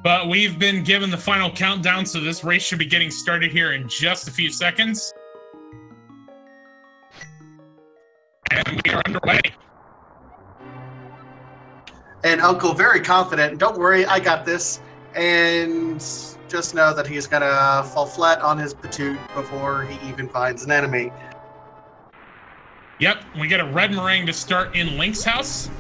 But we've been given the final countdown, so this race should be getting started here in just a few seconds. And we are underway. And Uncle, very confident. Don't worry, I got this. And just know that he's gonna fall flat on his patoot before he even finds an enemy. Yep, we get a red meringue to start in Link's house.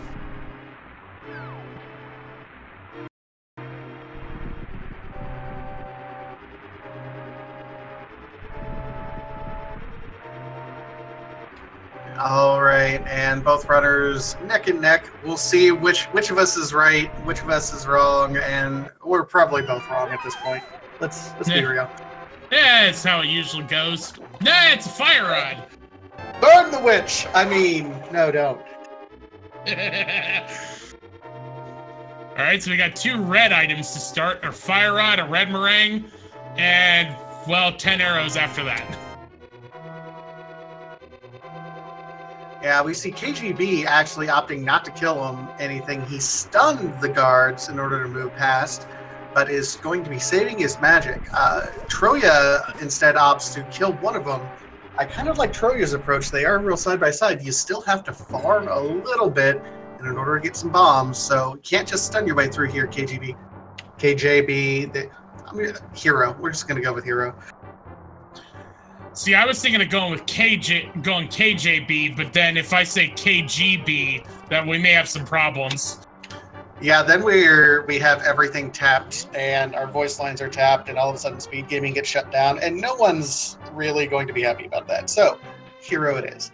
All right, and both runners neck and neck. We'll see which of us is right, which of us is wrong, and we're probably both wrong at this point. Let's be real. Yeah, it's how it usually goes. Nah, it's a fire rod. Burn the witch! I mean, no, don't. Alright, so we got 2 red items to start. A fire rod, a red meringue, and, well, 10 arrows after that. Yeah, we see KJB actually opting not to kill him anything. He stunned the guards in order to move past, but is going to be saving his magic. Chrouya instead opts to kill one of them. I kind of like Chrouya's approach. They are real side by side. You still have to farm a little bit in order to get some bombs, so you can't just stun your way through here, KJB. Hero. We're just going to go with Hero. See, I was thinking of going with KJB, but then if I say KGB, then we may have some problems. Yeah, then we have everything tapped, and our voice lines are tapped, and all of a sudden speed gaming gets shut down, and no one's really going to be happy about that. So, Hero it is.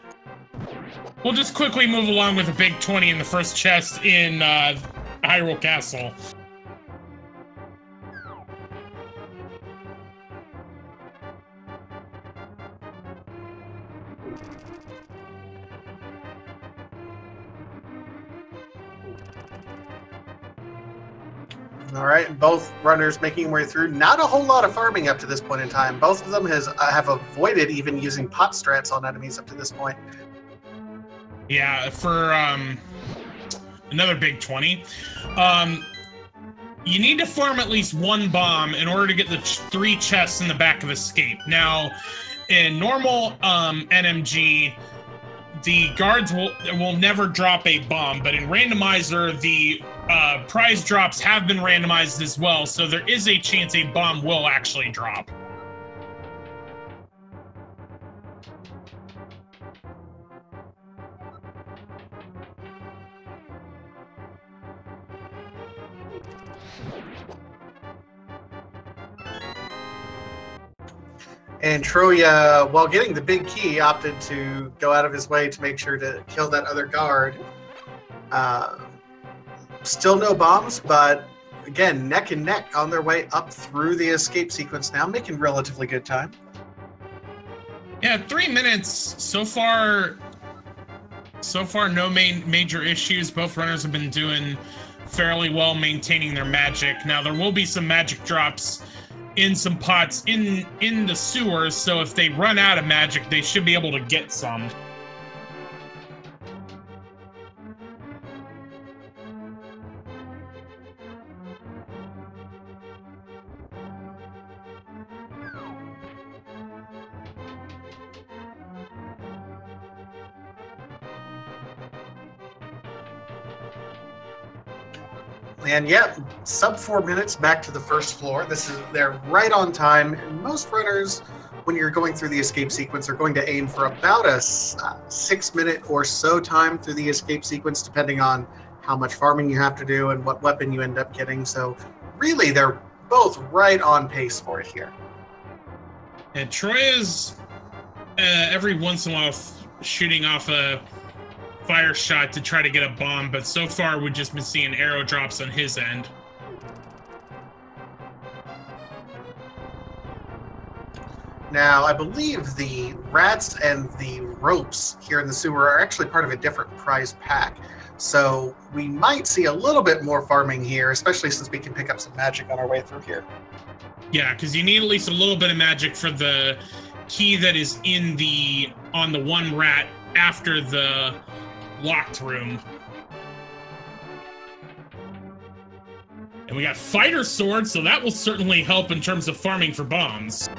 We'll just quickly move along with a big 20 in the first chest in Hyrule Castle. All right, both runners making their way through. Not a whole lot of farming up to this point in time. Both of them have avoided even using pot strats on enemies up to this point. Yeah, for another big 20. You need to farm at least 1 bomb in order to get the 3 chests in the back of Escape. Now, in normal NMG, the guards will never drop a bomb, but in Randomizer, the prize drops have been randomized as well, so there is a chance a bomb will actually drop. And Chrouya, while getting the big key, opted to go out of his way to make sure to kill that other guard. Still no bombs, but again, neck and neck on their way up through the escape sequence now, making relatively good time. Yeah, 3 minutes so far. So far, no major issues. Both runners have been doing fairly well maintaining their magic. Now, there will be some magic drops in some pots in the sewers, so if they run out of magic, they should be able to get some. And yeah, sub 4 minutes back to the first floor. They're right on time. And most runners, when you're going through the escape sequence, are going to aim for about a 6 minute or so time through the escape sequence, depending on how much farming you have to do and what weapon you end up getting. So really, they're both right on pace for it here. And Chrouya's every once in a while shooting off a fire shot to try to get a bomb, but so far we've just been seeing arrow drops on his end. Now, I believe the rats and the ropes here in the sewer are actually part of a different prize pack. So we might see a little bit more farming here, especially since we can pick up some magic on our way through here. Yeah, because you need at least a little bit of magic for the key that is on the one rat after the locked room. And we got fighter swords, so that will certainly help in terms of farming for bombs.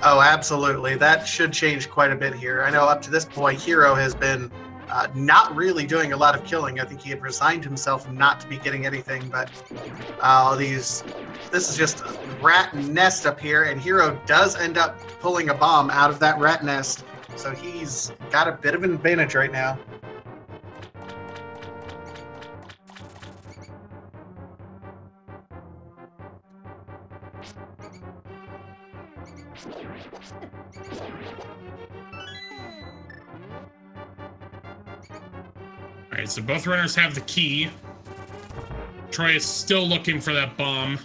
Oh, absolutely. That should change quite a bit here. I know up to this point, Hero has been not really doing a lot of killing. I think he had resigned himself not to be getting anything, but this is just a rat nest up here, and Hero does end up pulling a bomb out of that rat nest, so he's got a bit of an advantage right now. Alright, so both runners have the key. Troy is still looking for that bomb.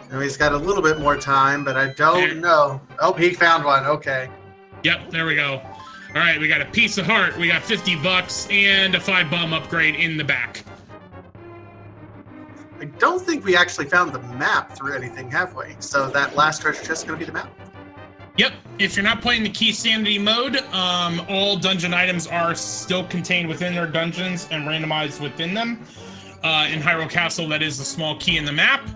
Now he's got a little bit more time, but I don't know. Oh, he found one. Okay. Yep, there we go. Alright, we got a piece of heart. We got 50 bucks and a 5-bomb upgrade in the back. I don't think we actually found the map through anything, have we? So that last treasure chest is going to be the map? Yep, if you're not playing the Key Sanity mode, all dungeon items are still contained within their dungeons and randomized within them. In Hyrule Castle, that is the small key in the map.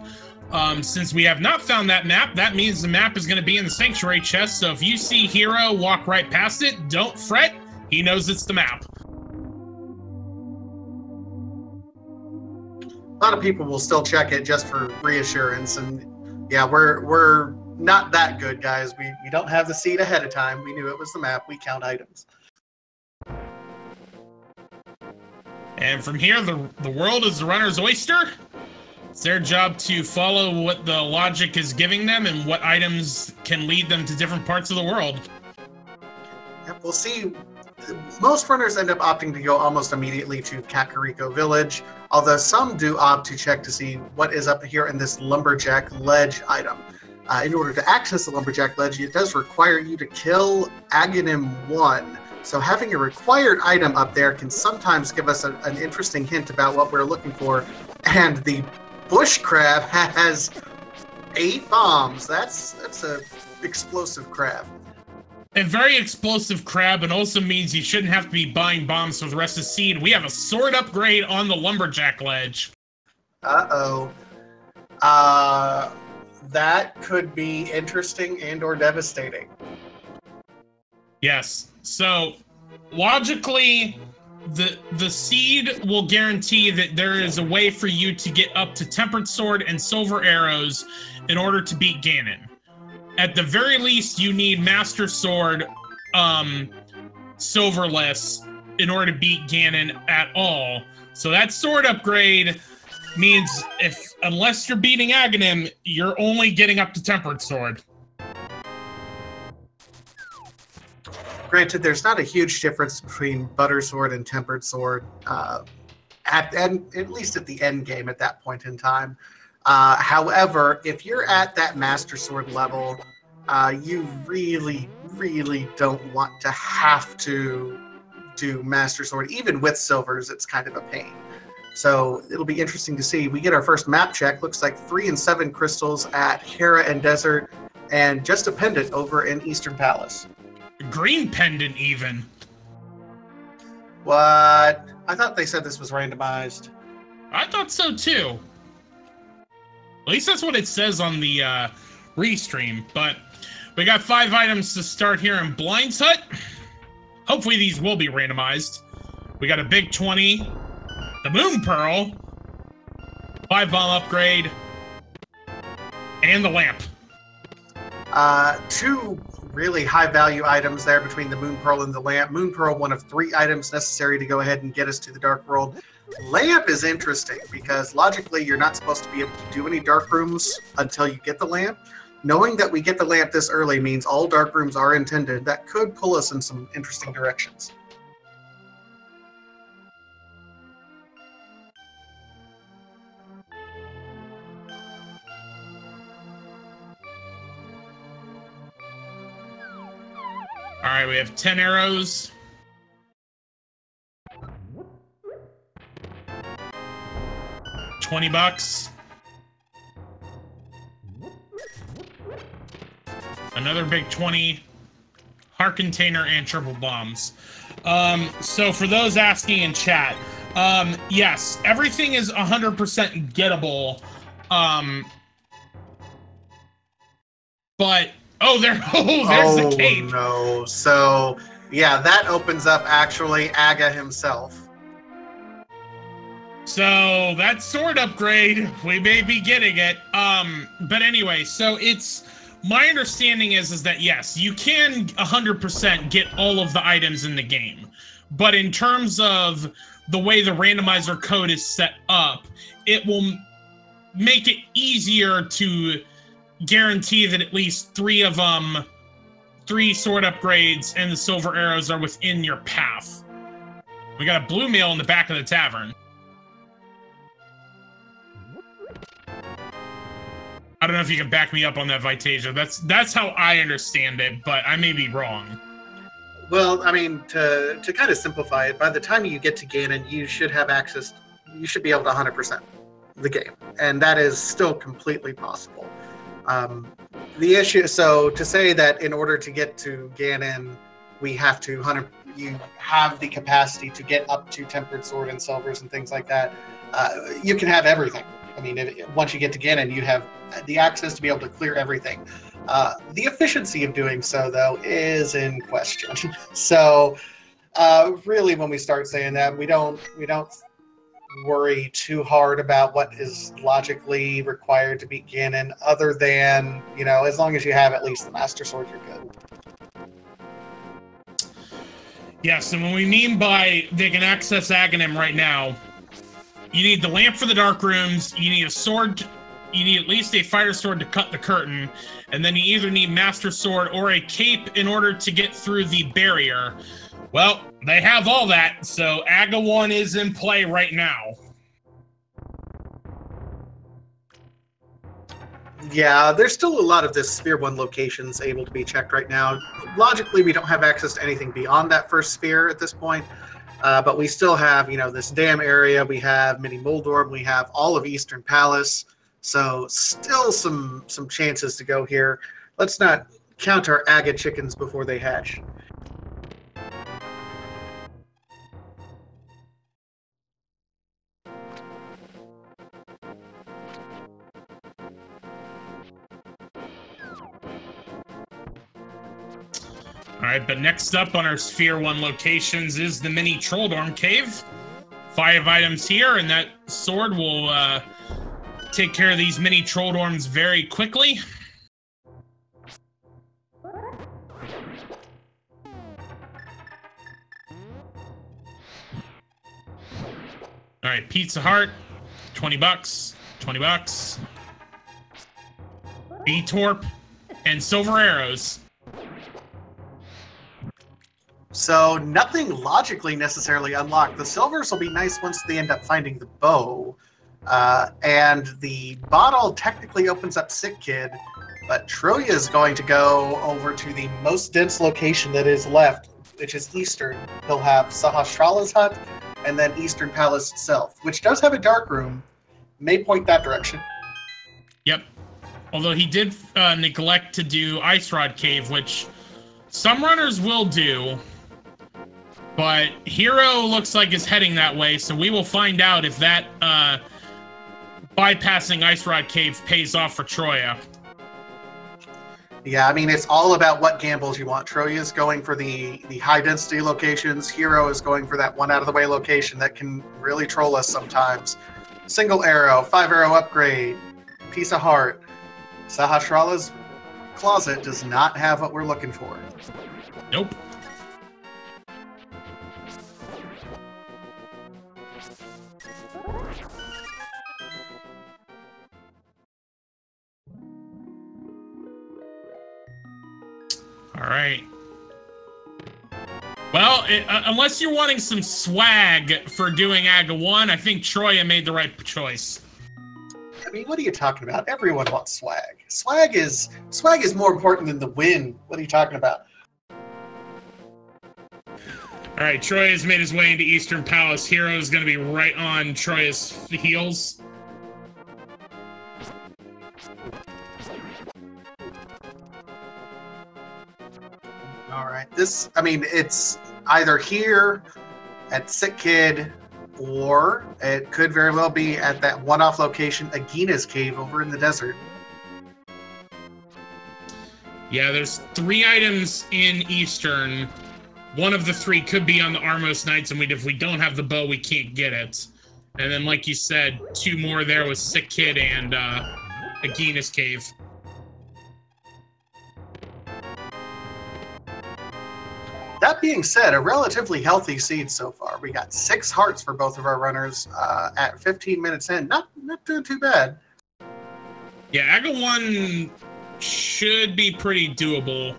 Since we have not found that map, that means the map is going to be in the Sanctuary chest, so if you see Hero walk right past it, don't fret, he knows it's the map. A lot of people will still check it just for reassurance, and yeah, we're not that good, guys. We don't have the seed ahead of time. We knew it was the map. We count items. And from here, the world is the runner's oyster. It's their job to follow what the logic is giving them and what items can lead them to different parts of the world. Yep, we'll see. Most runners end up opting to go almost immediately to Kakariko Village, although some do opt to check to see what is up here in this Lumberjack Ledge item. In order to access the Lumberjack Ledge, it does require you to kill Agahnim 1. So having a required item up there can sometimes give us an interesting hint about what we're looking for. And the bush crab has 8 bombs. That's a explosive crab. A very explosive crab, and also means you shouldn't have to be buying bombs for the rest of the seed. We have a sword upgrade on the Lumberjack Ledge. Uh-oh. That could be interesting and or devastating. Yes. So, logically, the seed will guarantee that there is a way for you to get up to Tempered Sword and Silver Arrows in order to beat Ganon. At the very least, you need Master Sword, Silverless, in order to beat Ganon at all. So that sword upgrade means unless you're beating Agahnim, you're only getting up to Tempered Sword. Granted, there's not a huge difference between Butter Sword and Tempered Sword, at least at the end game at that point in time. However, if you're at that Master Sword level, you really, really don't want to have to do Master Sword. Even with silvers, it's kind of a pain. So it'll be interesting to see. We get our first map check. Looks like 3 and 7 crystals at Hera and Desert, and just a pendant over in Eastern Palace. Green pendant, even. What? I thought they said this was randomized. I thought so, too. At least that's what it says on the restream. But we got 5 items to start here in Blind's Hut. Hopefully these will be randomized. We got a big 20. The Moon Pearl. 5-bomb upgrade. And the lamp. 2 really high-value items there between the Moon Pearl and the lamp. Moon Pearl, one of 3 items necessary to go ahead and get us to the Dark World. Lamp is interesting because logically you're not supposed to be able to do any dark rooms until you get the lamp. Knowing that we get the lamp this early means all dark rooms are intended. That could pull us in some interesting directions. All right, we have 10 arrows. $20. Another big 20. Heart container and triple bombs. So for those asking in chat, yes, everything is 100% gettable. But there's the cape. Oh no! So yeah, that opens up actually Aga himself. So that sword upgrade, we may be getting it. But anyway, so it's my understanding is that yes, you can 100% get all of the items in the game, but in terms of the way the randomizer code is set up, it will make it easier to guarantee that at least 3 of them, 3 sword upgrades and the silver arrows are within your path. We got a blue mail in the back of the tavern. I don't know if you can back me up on that, Vitasia. That's how I understand it, but I may be wrong. Well, I mean, to kind of simplify it, by the time you get to Ganon, you should have access. You should be able to 100% the game, and that is still completely possible. The issue, so to say that in order to get to Ganon, we have to you have the capacity to get up to tempered sword and silvers and things like that. You can have everything. I mean, once you get to Ganon, you have the access to be able to clear everything. The efficiency of doing so, though, is in question. So, really, when we start saying that, we don't worry too hard about what is logically required to beat Ganon, other than, as long as you have at least the Master Sword, you're good. Yes, and what we mean by they can access Agahnim right now, you need the lamp for the dark rooms, you need a sword, you need at least a fire sword to cut the curtain, and then you either need Master Sword or a cape in order to get through the barrier. Well, they have all that, so Aga 1 is in play right now. Yeah, there's still a lot of this Sphere 1 locations able to be checked right now. Logically, we don't have access to anything beyond that first sphere at this point. But we still have, this dam area. We have Mini Moldorm. We have all of Eastern Palace. So still some chances to go here. Let's not count our Aga chickens before they hatch. Alright, but next up on our Sphere 1 locations is the Mini Trolldorm Cave. 5 items here, and that sword will take care of these Mini Trolldorms very quickly. Alright, Pizza Hut, 20 bucks, 20 bucks. B-Torp, and silver arrows. So nothing logically necessarily unlocked. The silvers will be nice once they end up finding the bow. And the bottle technically opens up Sick Kid, but Chrouya is going to go over to the most dense location that is left, which is Eastern. He'll have Sahasrala's hut, and then Eastern Palace itself, which does have a dark room. May point that direction. Yep. Although he did neglect to do Ice Rod Cave, which some runners will do. But Hero looks like is heading that way, so we will find out if that bypassing Ice Rod Cave pays off for Chrouya. Yeah, I mean, it's all about what gambles you want. Chrouya is going for the high-density locations. Hero is going for that one out-of-the-way location that can really troll us sometimes. Single arrow, 5-arrow upgrade, piece of heart. Sahasrala's closet does not have what we're looking for. Nope. All right. Well, unless you're wanting some swag for doing Aga 1, I think Chrouya made the right choice. I mean, what are you talking about? Everyone wants swag. Swag is more important than the win. What are you talking about? All right, Chrouya has made his way into Eastern Palace. Hero is going to be right on Chrouya's heels. All right. This, I mean, it's either here at Sick Kid, or it could very well be at that one-off location, Agahnim's cave over in the desert. Yeah, there's 3 items in Eastern. One of the 3 could be on the Armos Knights, and if we don't have the bow, we can't get it. And then, like you said, 2 more there with Sick Kid and Agahnim's cave. That being said, a relatively healthy seed so far. We got 6 hearts for both of our runners at 15 minutes in. Not doing too bad. Yeah, Aga 1 should be pretty doable.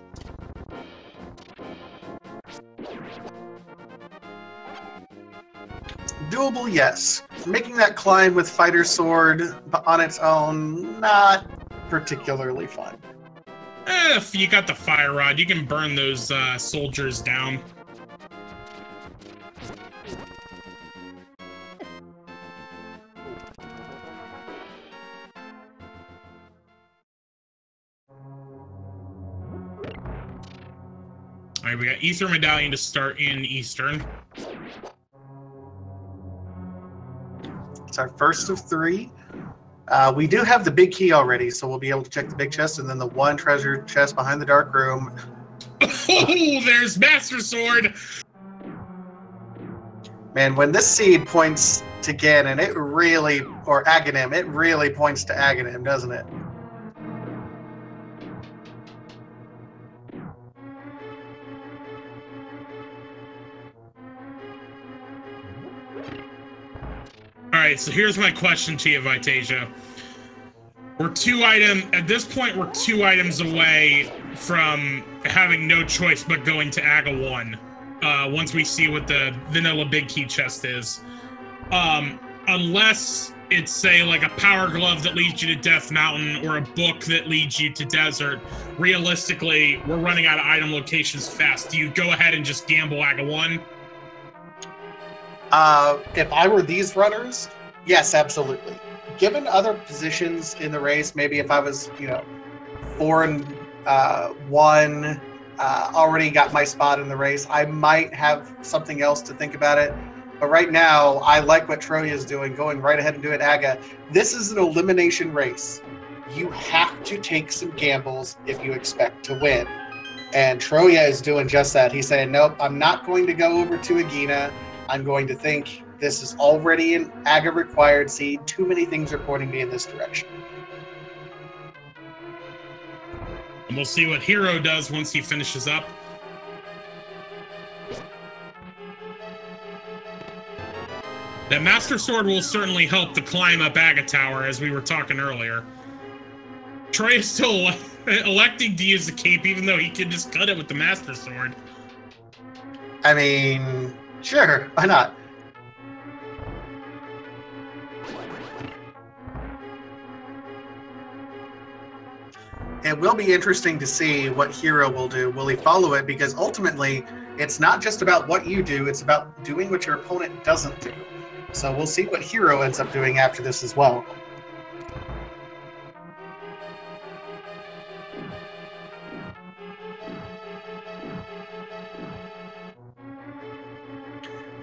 Doable, yes. Making that climb with Fighter Sword on its own, not particularly fun. If you got the Fire Rod, you can burn those soldiers down. Alright, we got Ether Medallion to start in Eastern. It's our first of 3. We do have the big key already, so we'll be able to check the big chest and then the 1 treasure chest behind the dark room. Oh, there's Master Sword! Man, when this seed points to Ganon, it really, or Agahnim, it really points to Agahnim, doesn't it? Alright, so here's my question to you, Vitasia. At this point, we're 2 items away from having no choice but going to Aga 1. Once we see what the vanilla big key chest is. Unless it's, say, like a power glove that leads you to Death Mountain or a book that leads you to Desert. Realistically, we're running out of item locations fast. Do you go ahead and just gamble Aga 1? If I were these runners, yes, absolutely. Given other positions in the race, maybe if I was, 4 and 1, already got my spot in the race, I might have something else to think about it. But right now, I like what Chrouya is doing, going right ahead and doing Aga. This is an elimination race. You have to take some gambles if you expect to win. And Chrouya is doing just that. He's saying, nope, I'm not going to go over to Agahnim. I'm going to think this is already an Aga required seed. Too many things are pointing me in this direction. And we'll see what Hero does once he finishes up. That Master Sword will certainly help to climb up Aga Tower, as we were talking earlier. Troy is still electing to use the cape, even though he can just cut it with the Master Sword. I mean, sure, why not? It will be interesting to see what Hero will do. Will he follow it? Because ultimately, it's not just about what you do, it's about doing what your opponent doesn't do. So we'll see what Hero ends up doing after this as well.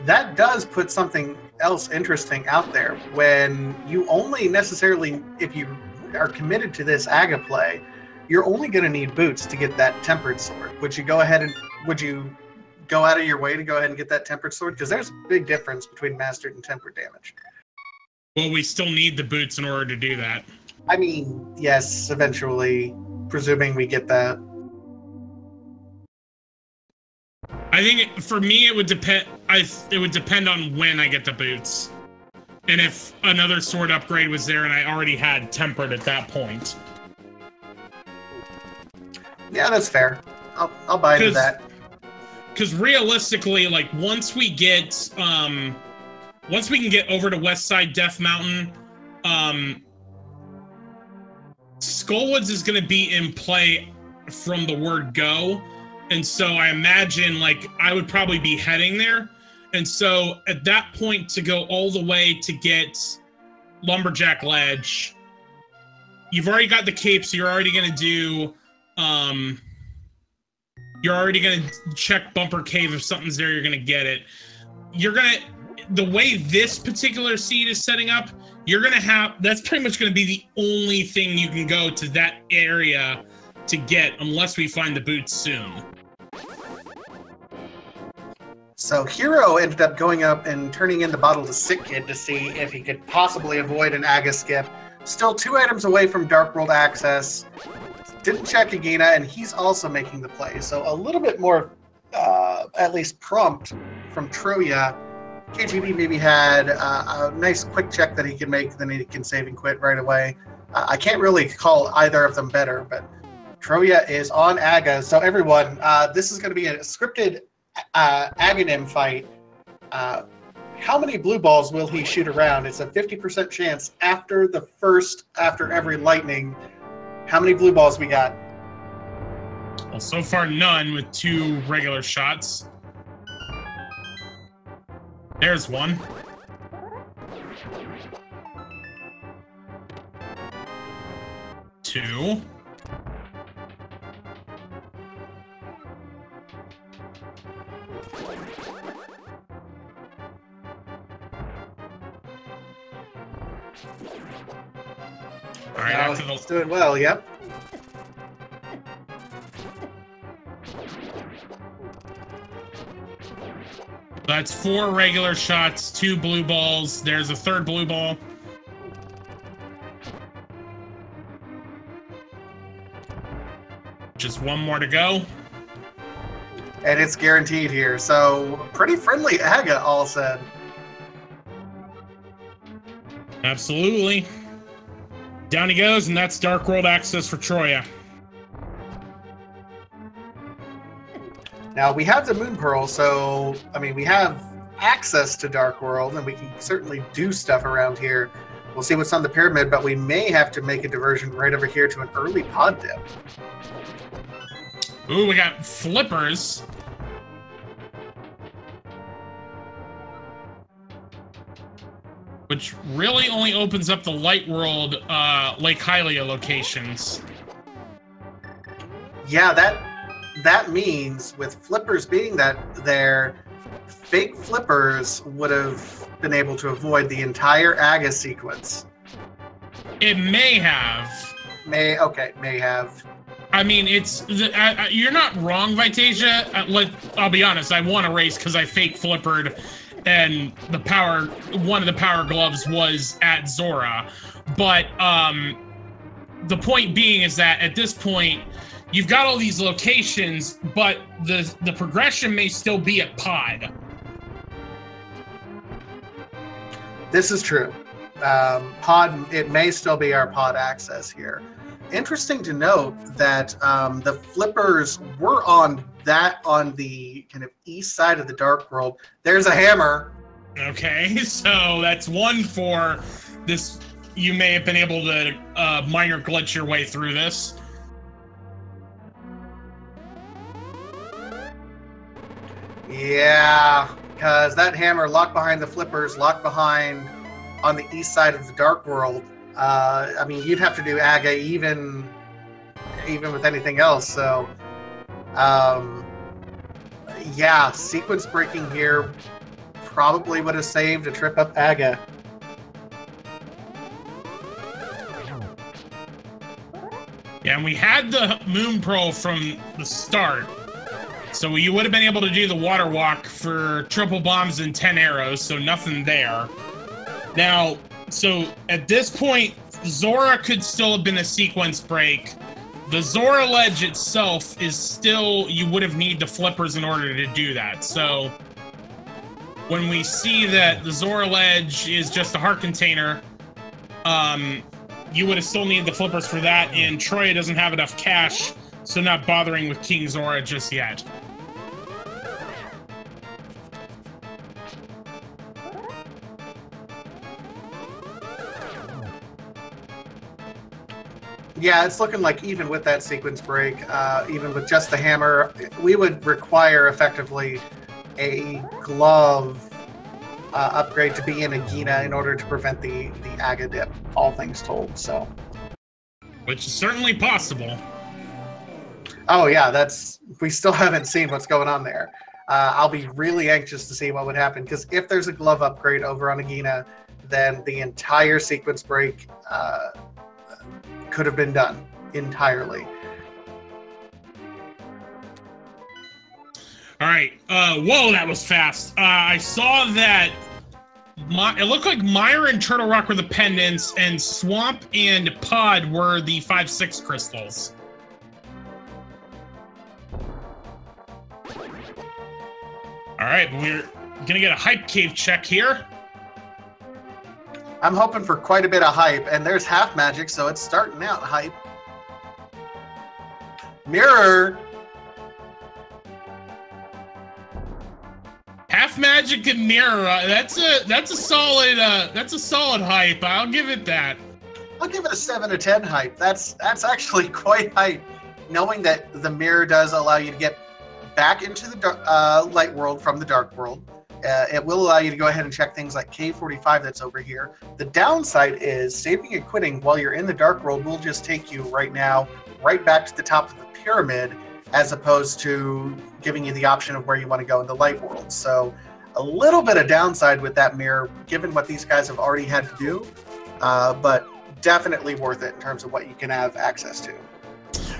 That does put something else interesting out there. When you only necessarily, if you are committed to this Aga play, you're only going to need boots to get that tempered sword. Would you go ahead and go out of your way to go ahead and get that tempered sword? Because there's a big difference between mastered and tempered damage. Well, we still need the boots in order to do that. I mean, yes, eventually, presuming we get that. I think for me it would depend. It would depend on when I get the boots, and if another sword upgrade was there and I already had tempered at that point. Yeah, that's fair. I'll buy into that. Because realistically, like once we can get over to West Side Death Mountain, Skullwoods is going to be in play from the word go. And so I imagine, like, I would probably be heading there. And so at that point, to go all the way to get Lumberjack Ledge, you've already got the cape, so you're already going to do You're already going to check Bumper Cave. If something's there, you're going to get it. The way this particular seed is setting up, you're going to have, that's pretty much going to be the only thing you can go to that area to get, unless we find the boots soon. So Hero ended up going up and turning in the bottle to Sick Kid to see if he could possibly avoid an Aga skip. Still 2 items away from Dark World access. Didn't check Agahnim, and he's also making the play. So a little bit more, at least prompt from Chrouya. KJB maybe had a nice quick check that he can make, then he can save and quit right away. I can't really call either of them better, but Chrouya is on Aga. So everyone, this is going to be a scripted Agahnim fight. How many blue balls will he shoot around? It's a 50% chance after every lightning. How many blue balls we got? Well, so far none, with 2 regular shots. There's one. Two. All right, after he's doing well, yep. That's 4 regular shots, 2 blue balls. There's a 3rd blue ball. Just 1 more to go. And it's guaranteed here. So pretty friendly Aga, all said. Absolutely. Down he goes, and that's Dark World access for Chrouya. Now, we have the Moon Pearl, so, I mean, we have access to Dark World, and we can certainly do stuff around here. We'll see what's on the pyramid, but we may have to make a diversion right over here to an early pod dip. Ooh, we got flippers. Which really only opens up the Light World, Lake Hylia locations. Yeah, that means with flippers being there, fake flippers would have been able to avoid the entire Aga sequence. It may have. May have. I mean, you're not wrong, Vitasia. I'll be honest, I won a race because I fake flippered, and one of the power gloves was at Zora. But the point being is that at this point, you've got all these locations, but the progression may still be at pod. This is true. Pod, it may still be our pod access here. Interesting to note that the flippers were on the kind of east side of the Dark World. There's a hammer. Okay, so that's 1 for this. You may have been able to minor glitch your way through this. Yeah, because that hammer locked behind the flippers, locked behind on the east side of the Dark World. I mean, you'd have to do Aga even with anything else. So, yeah, sequence breaking here probably would have saved a trip up Aga. Yeah, and we had the Moon Pearl from the start. So you would have been able to do the water walk for triple bombs and 10 arrows, so nothing there. Now, so at this point, Zora could still have been a sequence break. The Zora ledge itself is still, you would have needed the flippers in order to do that. So when we see that the Zora ledge is just a heart container, you would have still needed the flippers for that, and Chrouya doesn't have enough cash, so not bothering with King Zora just yet. Yeah, it's looking like even with that sequence break, even with just the hammer, we would require effectively a glove upgrade to be in Agahnim in order to prevent the Aga dip, all things told. So, which is certainly possible. Oh yeah, we still haven't seen what's going on there. I'll be really anxious to see what would happen, because if there's a glove upgrade over on Agahnim, then the entire sequence break could have been done entirely. All right. Whoa, that was fast. I saw that it looked like Mire and Turtle Rock were the pendants, and Swamp and Pod were the 5/6 crystals. All right, but we're gonna get a hype cave check here. I'm hoping for quite a bit of hype, and there's half magic, so it's starting out hype. Mirror. Half magic and mirror. That's a solid hype. I'll give it that. I'll give it a 7 or 10 hype. That's actually quite hype, knowing that the mirror does allow you to get back into the light world from the dark world. It will allow you to go ahead and check things like K45 that's over here. The downside is saving and quitting while you're in the dark world will just take you right now right back to the top of the pyramid, as opposed to giving you the option of where you want to go in the light world. So a little bit of downside with that mirror, given what these guys have already had to do, but definitely worth it in terms of what you can have access to.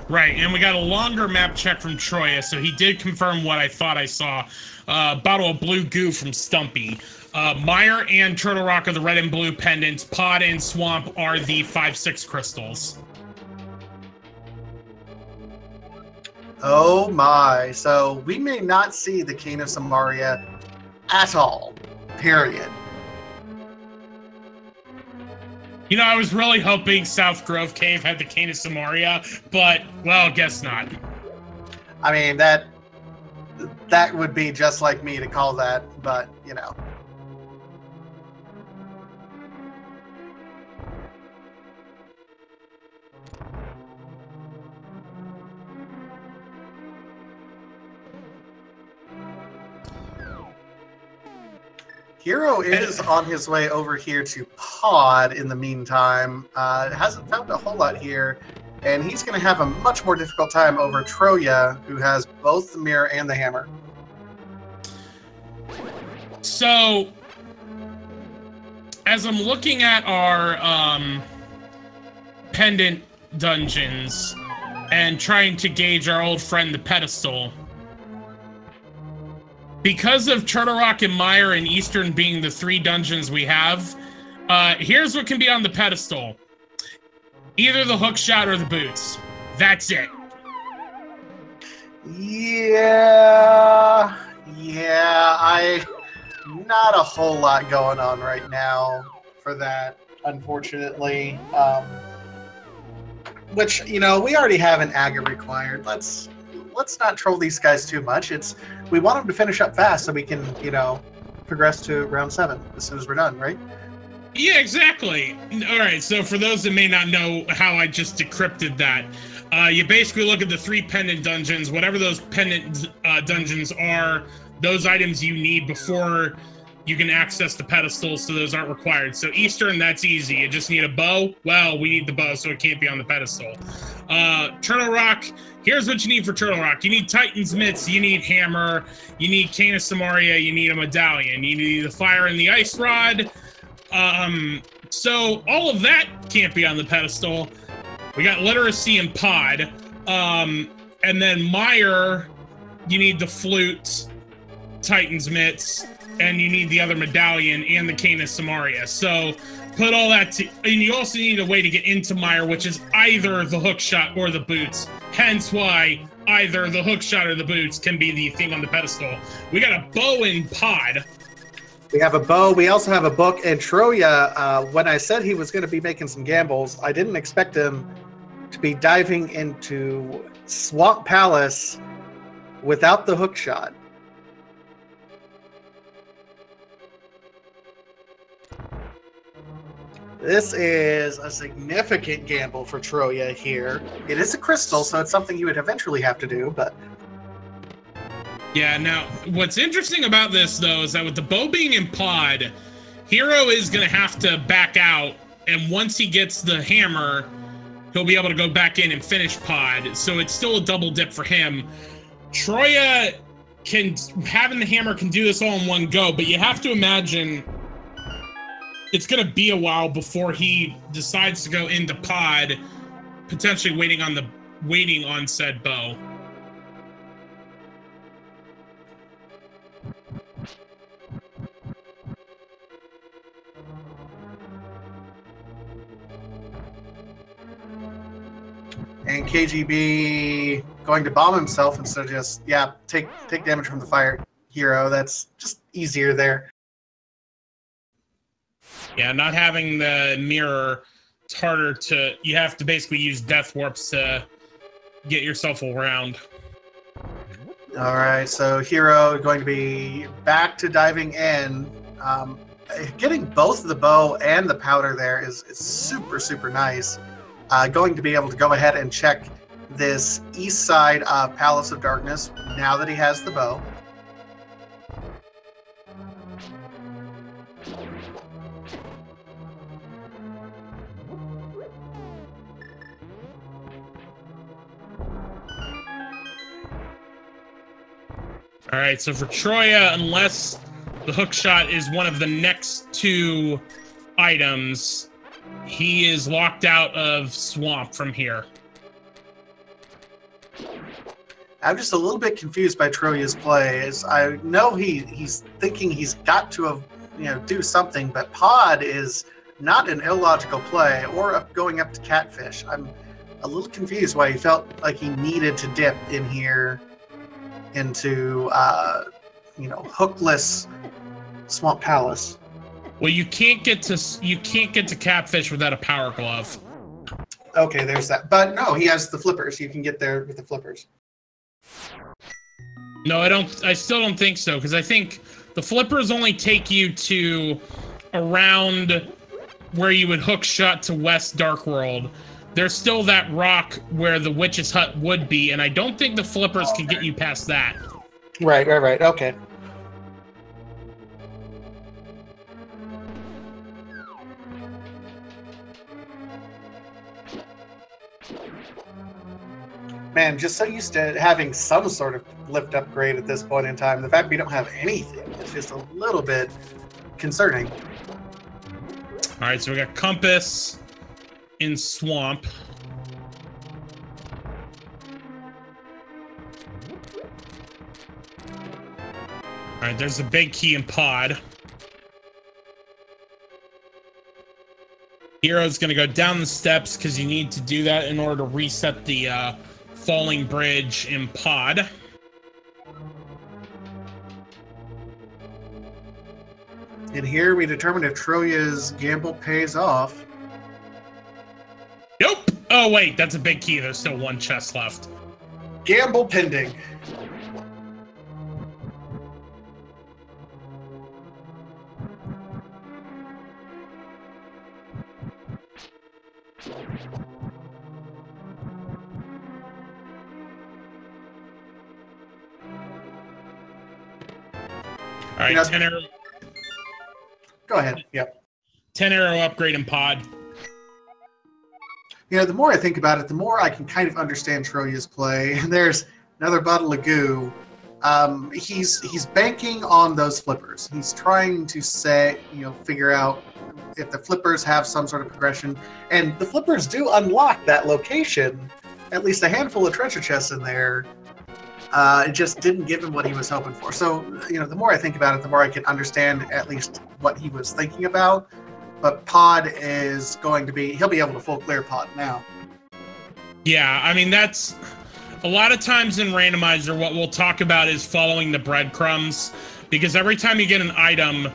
Right, and we got a longer map check from Chrouya, so he did confirm what I thought I saw. Bottle of blue goo from Stumpy. Mire and Turtle Rock are the red and blue pendants. Pod and Swamp are the 5/6 crystals. Oh my, so we may not see the Cane of Samaria at all, period. You know, I was really hoping South Grove Cave had the Cane of Samaria, but, well, guess not. I mean, that would be just like me to call that, but, you know. Hero is on his way over here to Pod in the meantime. Hasn't found a whole lot here, and he's going to have a much more difficult time over Chrouya, who has both the mirror and the hammer. So, as I'm looking at our pendant dungeons and trying to gauge our old friend the pedestal, because of Turtle Rock and Mire and Eastern being the 3 dungeons we have, here's what can be on the pedestal. Either the hookshot or the boots. That's it. Yeah, not a whole lot going on right now for that, unfortunately. Which, you know, we already have an Aga required. Let's not troll these guys too much. We want them to finish up fast so we can, you know, progress to round 7 as soon as we're done, right? Yeah, exactly. All right, so for those that may not know how I just decrypted that, you basically look at the 3 pendant dungeons, whatever those pendant dungeons are, those items you need before you can access the pedestal, so those aren't required. So Eastern, that's easy. You just need a bow. Well, we need the bow, so it can't be on the pedestal. Turtle Rock, here's what you need for Turtle Rock. You need Titan's Mitts, you need Hammer, you need Cane of Samaria, you need a medallion, you need the fire and the ice rod. So all of that can't be on the pedestal. We got literacy and Pod. And then Mire, you need the flute, Titan's Mitts, and you need the other medallion and the Cane of Samaria. So put all that and you also need a way to get into Mire, which is either the hookshot or the boots. Hence why either the hookshot or the boots can be the thing on the pedestal. We got a bow and Pod. We have a bow. We also have a book. And Chrouya, when I said he was going to be making some gambles, I didn't expect him to be diving into Swamp Palace without the hookshot. This is a significant gamble for Chrouya here. It is a crystal, so it's something you would eventually have to do, but... Yeah, now, what's interesting about this, though, is that with the bow being in Pod, Hero is going to have to back out, and once he gets the hammer, he'll be able to go back in and finish Pod. So it's still a double dip for him. Chrouya having the hammer can do this all in one go, but you have to imagine it's gonna be a while before he decides to go into Pod, potentially waiting on said bow. And KJB going to bomb himself instead of just, take damage from the fire hero. That's just easier there. Yeah, not having the mirror, it's harder to, you have to basically use death warps to get yourself around. All right, so hero going to be back to diving in. Getting both the bow and the powder there is super, super nice. Going to be able to go ahead and check this east side of Palace of Darkness now that he has the bow. All right, so for Chrouya, unless the hook shot is one of the next two items, he is locked out of Swamp from here. I'm just a little bit confused by Chrouya's play. As I know he's thinking he's got to have, do something, but Pod is not an illogical play, or going up to Catfish. I'm a little confused why he felt like he needed to dip in here into hookless Swamp Palace. Well, you can't get to Catfish without a power glove. Okay, there's that. But no, he has the flippers. You can get there with the flippers. No, I still don't think so, because I think the flippers only take you to around where you would hook shot to West Dark World. There's still that rock where the witch's hut would be, and I don't think the flippers can get you past that. Right. Okay. Man, just so used to having some sort of lift upgrade at this point in time. The fact we don't have anything is just a little bit concerning. All right, so we got Compass in Swamp. All right, there's the big key in Pod. Hero's gonna go down the steps because you need to do that in order to reset the falling bridge in Pod. And here we determine if Chrouya's gamble pays off. Nope. Oh, wait, that's a big key. There's still one chest left. Gamble pending. All right, 10 arrow. Go ahead. Yep. 10 arrow upgrade in Pod. The more I think about it, the more I can kind of understand Chrouya's play. There's another bottle of goo. He's banking on those flippers. He's trying to figure out if the flippers have some sort of progression. And the flippers do unlock that location. At least a handful of treasure chests in there. It just didn't give him what he was hoping for. So, the more I think about it, the more I can understand at least what he was thinking about. But Pod is going to he'll be able to full clear Pod now. Yeah, I mean, that's a lot of times in Randomizer, what we'll talk about is following the breadcrumbs, because every time you get an item,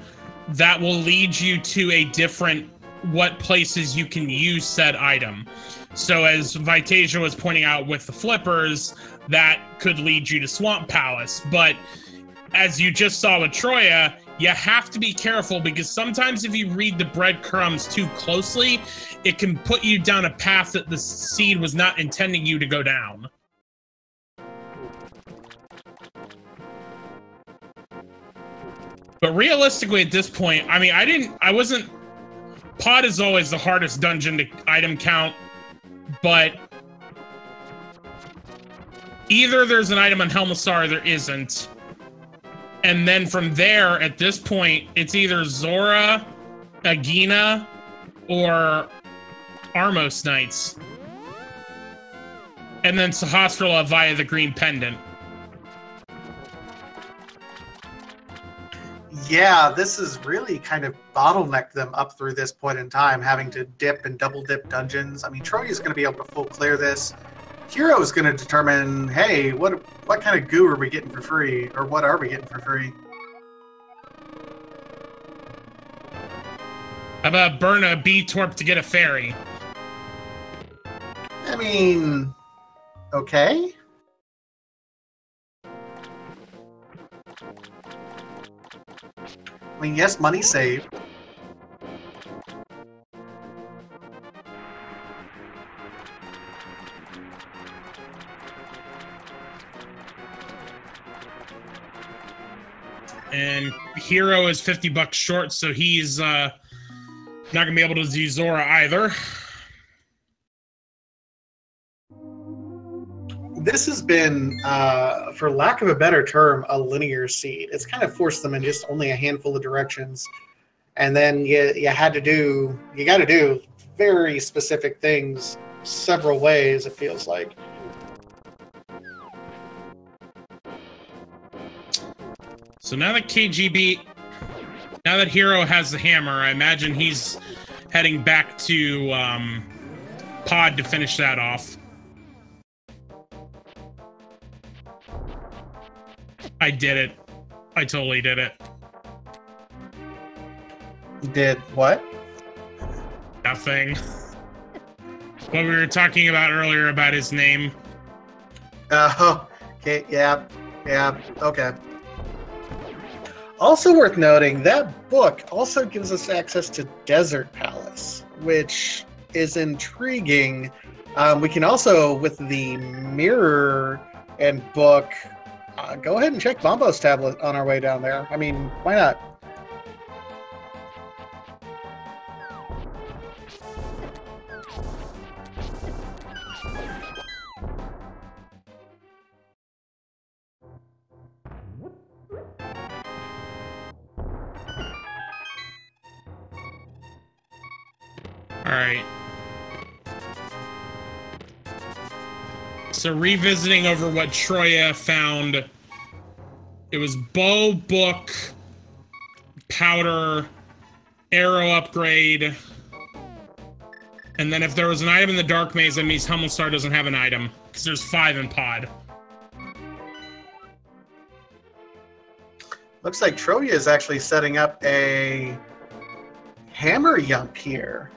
that will lead you to a different what places you can use said item. So as Vitasia was pointing out with the flippers, that could lead you to Swamp Palace. But as you just saw with Chrouya, you have to be careful, because sometimes if you read the breadcrumbs too closely, it can put you down a path that the seed was not intending you to go down. But realistically at this point, I mean, Pod is always the hardest dungeon to item count but either there's an item on Helmassar or there isn't. And then from there, at this point, it's either Zora, Agina, or Armos Knights. And then Sahasrahla via the green pendant. Yeah, this has really kind of bottlenecked them up through this point in time, having to dip and double dip dungeons. I mean, Chrouya's going to be able to full clear this. Hero is going to determine, hey, what kind of goo are we getting for free? Or what are we getting for free? How about burn a B-Torp to get a fairy? I mean, okay. I mean, yes, money saved. And Hero is $50 short, so he's not gonna be able to do Zora either. This has been, for lack of a better term, a linear seed. It's kind of forced them in just only a handful of directions, and then you got to do very specific things several ways. It feels like. So now that now that Hero has the hammer, I imagine he's heading back to Pod to finish that off. I did it. I totally did it. Did what? Nothing. What we were talking about earlier about his name. Oh, okay, yeah, okay. Also worth noting, that book also gives us access to Desert Palace, which is intriguing. We can also, with the mirror and book, go ahead and check Bombo's tablet on our way down there. I mean, why not? Alright. So revisiting over what Chrouya found, it was bow, book, powder, arrow upgrade, and then if there was an item in the Dark Maze, that means Helmassar doesn't have an item, because there's 5 in Pod. Looks like Chrouya is actually setting up a hammer yump here.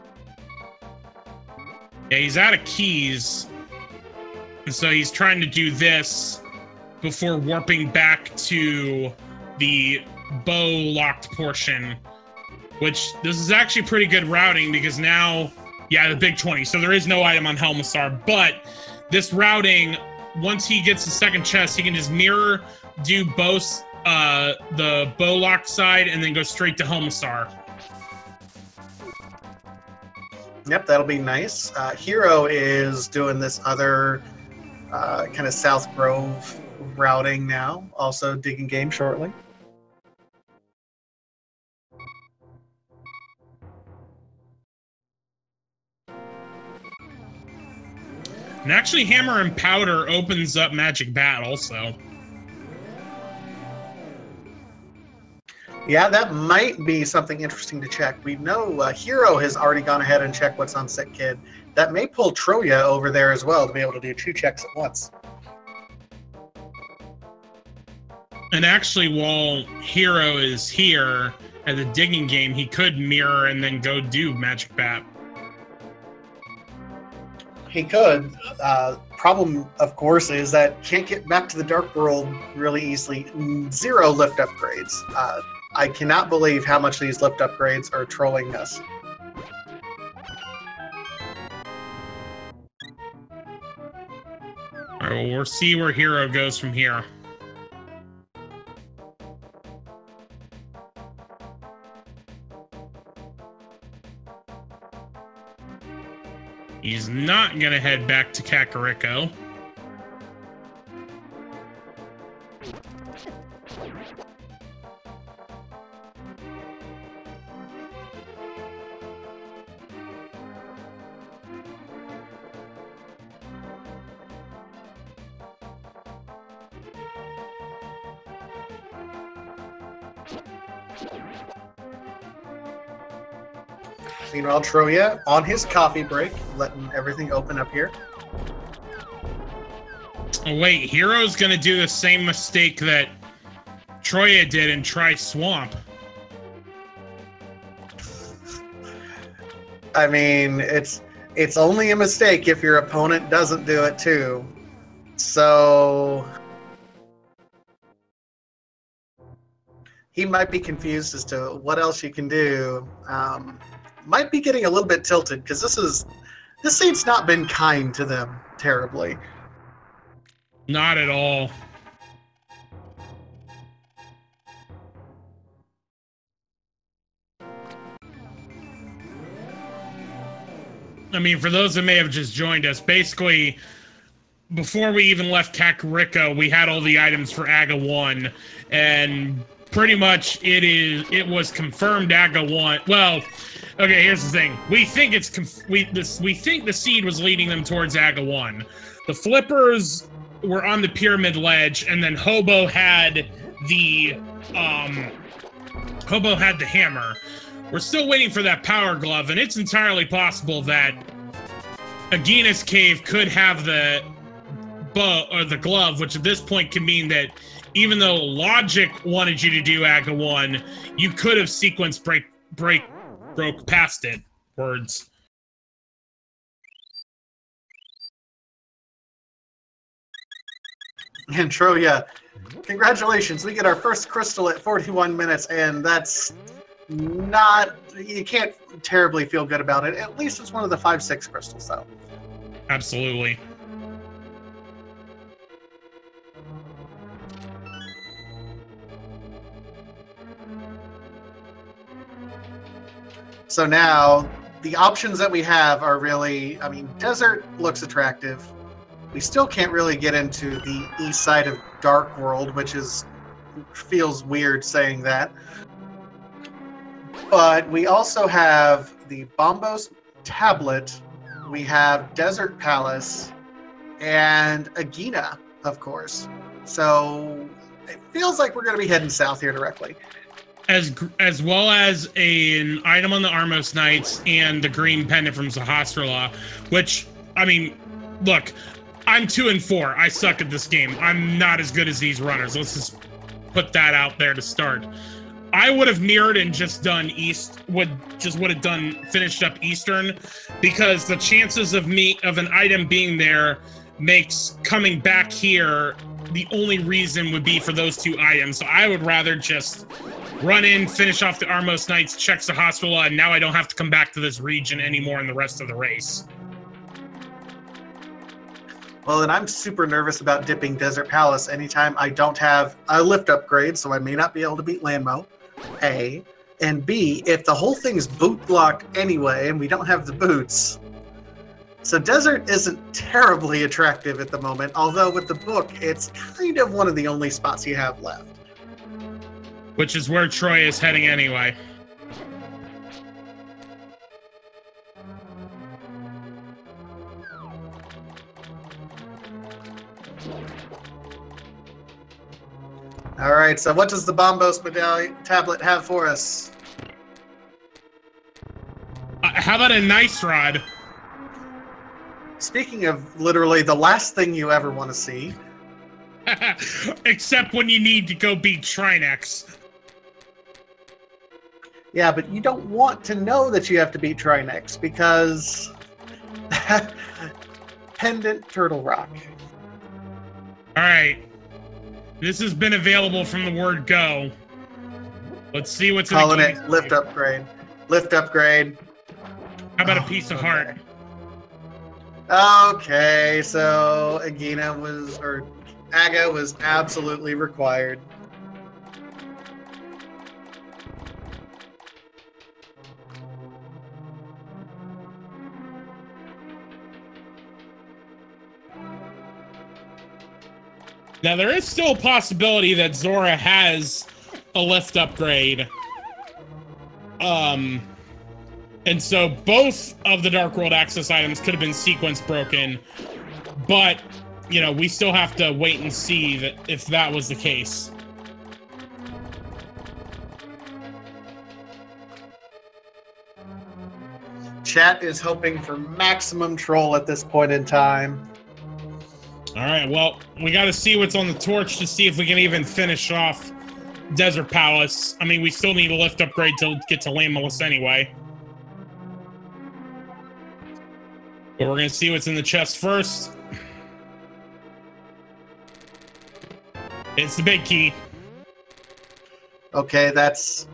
Yeah, he's out of keys. And so he's trying to do this before warping back to the bow-locked portion. Which, this is actually pretty good routing, because now, yeah, the big 20. So there is no item on Helmassar, but this routing, once he gets the second chest, he can just mirror, do both the bow-locked side, and then go straight to Helmassar. Yep, that'll be nice. Hero is doing this other kind of South Grove routing now, also digging game shortly. And actually, Hammer and Powder opens up Magic Bat also. Yeah, that might be something interesting to check. We know Hero has already gone ahead and checked what's on Sick Kid. That may pull Chrouya over there as well to be able to do 2 checks at once. And actually, while Hero is here at the digging game, he could mirror and then go do Magic Bat. He could. Problem, of course, is that can't get back to the Dark World really easily. 0 lift upgrades. I cannot believe how much these lift upgrades are trolling us. All right, well, we'll see where Hero goes from here. He's not gonna head back to Kakariko. Meanwhile, Chrouya on his coffee break, letting everything open up here. Oh wait, Hero's gonna do the same mistake that Chrouya did and try Swamp. I mean, it's only a mistake if your opponent doesn't do it too. So he might be confused as to what else you can do. Might be getting a little bit tilted because this seat's not been kind to them terribly. Not at all. I mean, for those that may have just joined us, basically, before we even left Kakariko, we had all the items for Aga 1, and pretty much it was confirmed Aga 1. Well, okay, here's the thing. We think we think the seed was leading them towards Aga 1. The flippers were on the pyramid ledge, and then Hobo had the hammer. We're still waiting for that power glove, and it's entirely possible that Agahnim Cave could have the bow or the glove, which at this point can mean that even though logic wanted you to do Aga 1, you could have sequence broke past it. Words. And Chrouya, congratulations, we get our first crystal at 41 minutes, and that's not, you can't terribly feel good about it. At least it's one of the 5-6 crystals, though. Absolutely. So now, the options that we have are really, I mean, Desert looks attractive. We still can't really get into the east side of Dark World, which feels weird saying that. But we also have the Bombos Tablet, we have Desert Palace, and Agahnim, of course. So it feels like we're going to be heading south here directly. As well as an item on the Armos Knights and the green pendant from Sahasrahla, which, I mean, look, I'm 2 and 4. I suck at this game. I'm not as good as these runners. Let's just put that out there to start. I would have mirrored and just done finished up Eastern, because the chances of an item being there makes coming back here the only reason would be for those 2 items. So I would rather just run in, finish off the Armos Knights, check Sahasrahla, and now I don't have to come back to this region anymore in the rest of the race. Well, and I'm super nervous about dipping Desert Palace anytime I don't have a lift upgrade, so I may not be able to beat Landmo, A. And B, if the whole thing's boot blocked anyway and we don't have the boots. So Desert isn't terribly attractive at the moment, although with the book, it's kind of one of the only spots you have left. Which is where Troy is heading anyway. All right, so what does the Bombos medallion tablet have for us? How about a nice rod? Speaking of literally the last thing you ever want to see. Except when you need to go beat Trinex. Yeah, but you don't want to know that you have to beat Trinex because Pendant Turtle Rock. All right. This has been available from the word go. Let's see what's calling it lift upgrade. Lift upgrade. How about a piece of heart? Okay, so Aga was absolutely required. Now, there is still a possibility that Zora has a lift upgrade. And so both of the Dark World access items could have been sequence broken, but, you know, we still have to wait and see that if that was the case. Chat is hoping for maximum troll at this point in time. All right, well, we got to see what's on the torch to see if we can even finish off Desert Palace. I mean, we still need a lift upgrade to get to Lamulus anyway. But we're going to see what's in the chest first. It's the big key. Okay, that's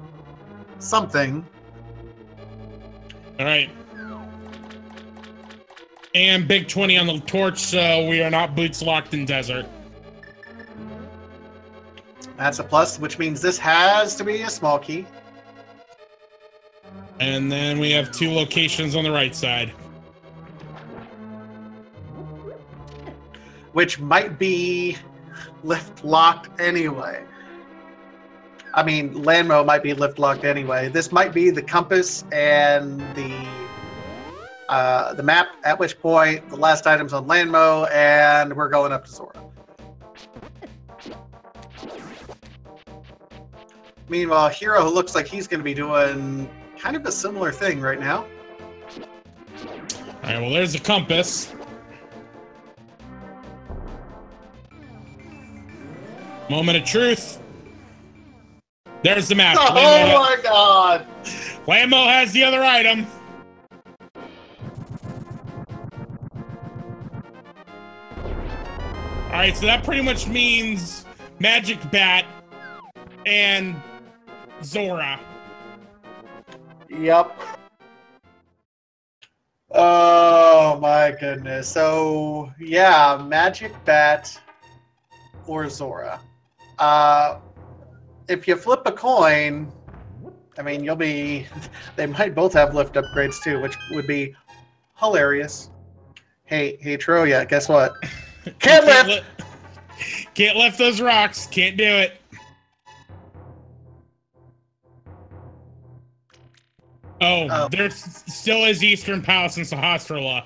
something. All right. And big 20 on the torch, so we are not boots locked in desert. That's a plus, which means this has to be a small key. And then we have 2 locations on the right side. Which might be lift locked anyway. I mean, Landmo might be lift locked anyway. This might be the compass and the map, at which point the last item's on Landmo, and we're going up to Zora. Meanwhile, Hero looks like he's going to be doing kind of a similar thing right now. All right, well, there's the compass. Moment of truth. There's the map. Oh my god! Lambo has the other item. Alright, so that pretty much means Magic Bat and Zora. Yep. Oh my goodness. So, yeah, Magic Bat or Zora. If you flip a coin, I mean, you'll be... They might both have lift upgrades too, which would be hilarious. Hey, Chrouya, guess what? Can't lift! Can't lift those rocks. Can't do it. Oh, there still is Eastern Palace in Sahasrara.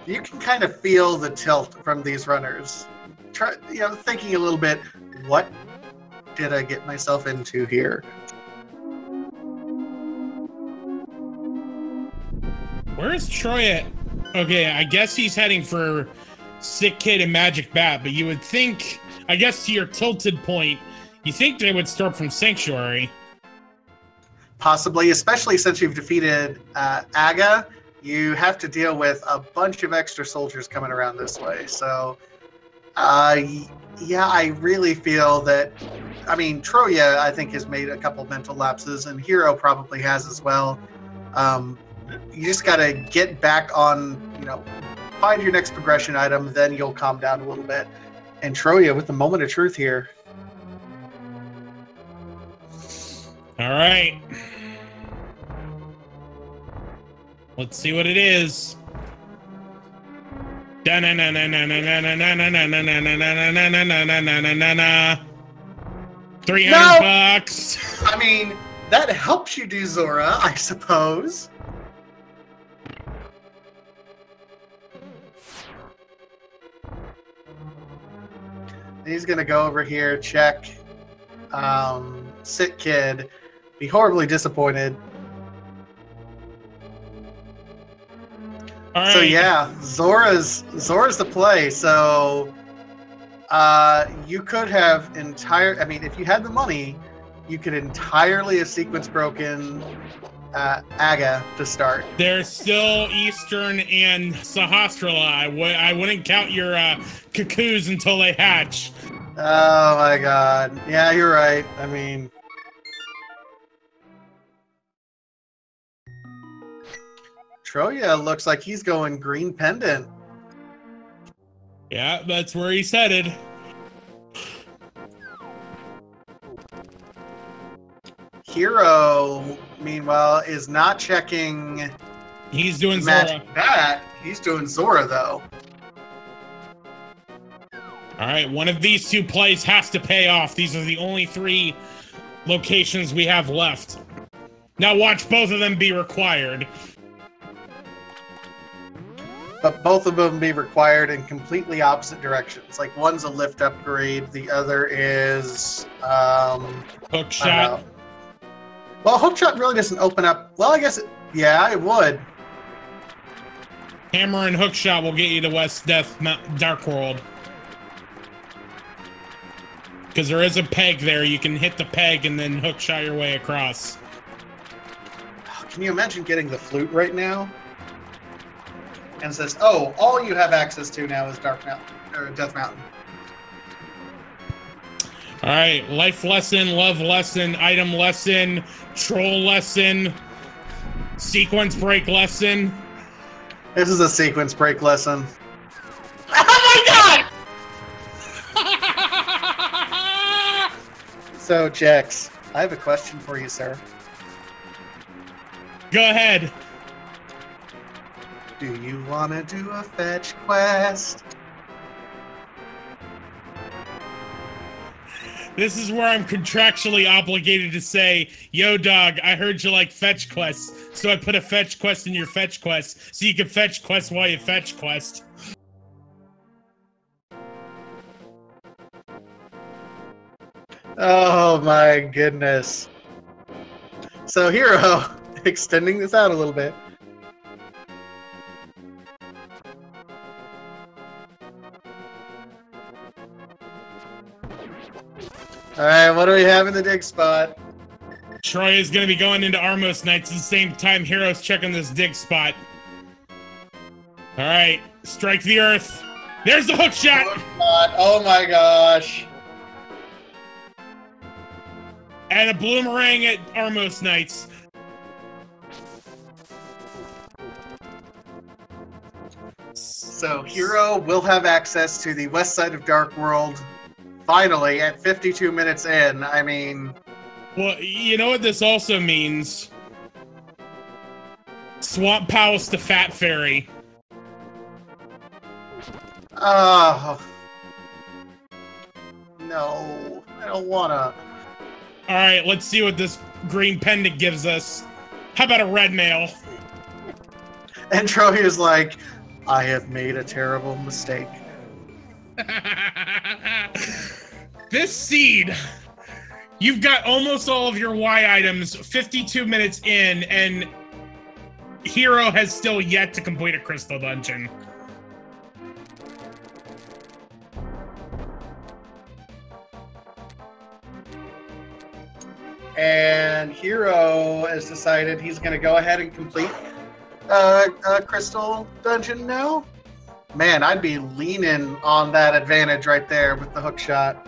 You can kind of feel the tilt from these runners. Thinking a little bit, what did I get myself into here? Where's Troy at? Okay, I guess he's heading for Sick Kid and Magic Bat, but you would think, I guess to your tilted point, you think they would start from Sanctuary. Possibly, especially since you've defeated Aga. You have to deal with a bunch of extra soldiers coming around this way. So, yeah, I really feel that, I mean, Chrouya, I think, has made a couple mental lapses, and Hero probably has as well. You just got to get back on, find your next progression item, then you'll calm down a little bit. And Chrouya with the moment of truth here. All right. Let's see what it is. 300 bucks. I mean, that helps you do Zora, I suppose. He's gonna go over here, check Sick Kid, be horribly disappointed. All right. So yeah, Zora's the play. So you could have if you had the money, you could entirely have sequence broken Aga to start. There's still Eastern and Sahasrara. I wouldn't count your cuckoos until they hatch. Oh my god. Yeah, you're right. I mean, Chrouya looks like he's going green pendant. Yeah, that's where he's headed. Hero, meanwhile, is not checking. He's doing Zora. He's doing Zora, though. All right, one of these two plays has to pay off. These are the only 3 locations we have left. Now watch both of them be required. But both of them be required in completely opposite directions. Like, one's a lift upgrade, the other is... hook shot. Well, hook shot really doesn't open up... Well, I guess... Yeah, it would. Hammer and hook shot will get you to West Dark World. Because there is a peg there. You can hit the peg and then hook shot your way across. Can you imagine getting the flute right now? And it says, oh, all you have access to now is Dark Mountain, or Death Mountain. All right, life lesson, love lesson, item lesson, troll lesson, sequence break lesson. This is a sequence break lesson. Oh my god! So, Jax, I have a question for you, sir. Go ahead. Do you want to do a fetch quest? This is where I'm contractually obligated to say, yo, dog, I heard you like fetch quests, so I put a fetch quest in your fetch quest, so you can fetch quest while you fetch quest. Oh my goodness. So, Hero, extending this out a little bit. Alright, what do we have in the dig spot? Chrouya is going to be going into Armos Knights at the same time Hero's checking this dig spot. Alright, strike the earth. There's the hook shot! Oh my gosh. And a bloomerang at Armos Knights. So, Hero will have access to the west side of Dark World. Finally, at 52 minutes in, I mean... Well, you know what this also means? Swamp Palace to Fat Fairy. Oh. No, I don't wanna. Alright, let's see what this green pendant gives us. How about a red mail? And Chrouya's like, I have made a terrible mistake. This seed, you've got almost all of your Y items 52 minutes in, and Hero has still yet to complete a crystal dungeon. And Hero has decided he's going to go ahead and complete a crystal dungeon now. Man, I'd be leaning on that advantage right there with the hook shot.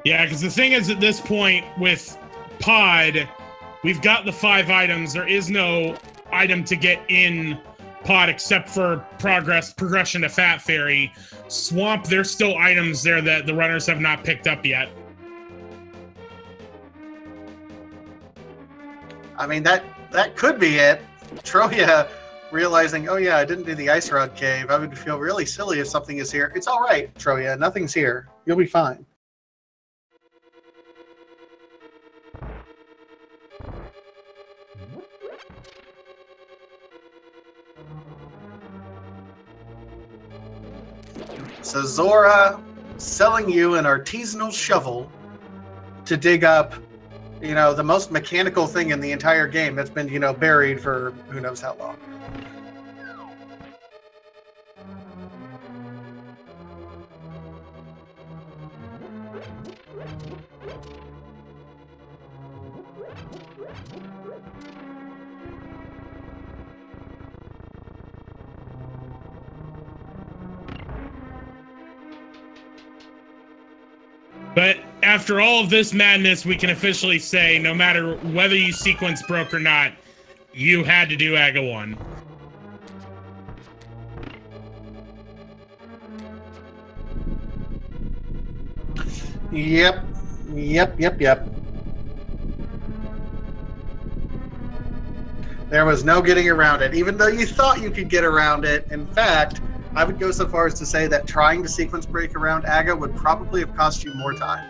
Yeah, because the thing is, at this point with Pod, we've got the 5 items. There is no item to get in Pod except for progression to Fat Fairy. Swamp, there's still items there that the runners have not picked up yet. I mean, that could be it. Chrouya realizing, oh yeah, I didn't do the Ice Rod Cave. I would feel really silly if something is here. It's all right, Chrouya. Nothing's here. You'll be fine. So Zora selling you an artisanal shovel to dig up, you know, the most mechanical thing in the entire game that's been, you know, buried for who knows how long. But after all of this madness, we can officially say, no matter whether you sequence broke or not, you had to do Aga 1. Yep. Yep. There was no getting around it, even though you thought you could get around it. In fact, I would go so far as to say that trying to sequence break around Aga would probably have cost you more time.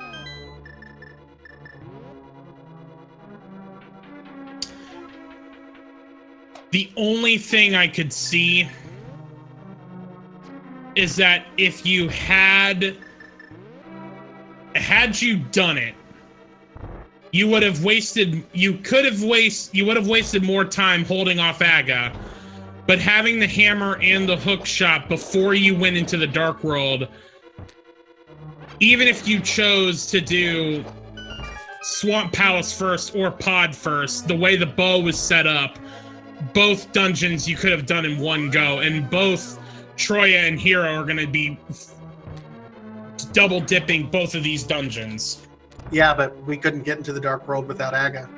The only thing I could see is that if you had you done it, you would have wasted more time holding off Aga, but having the hammer and the hook shot before you went into the Dark World, even if you chose to do Swamp Palace first or Pod first, the way the bow was set up, both dungeons you could have done in one go, and both Chrouya and Hero are going to be double dipping both of these dungeons. Yeah, but we couldn't get into the Dark World without Aga.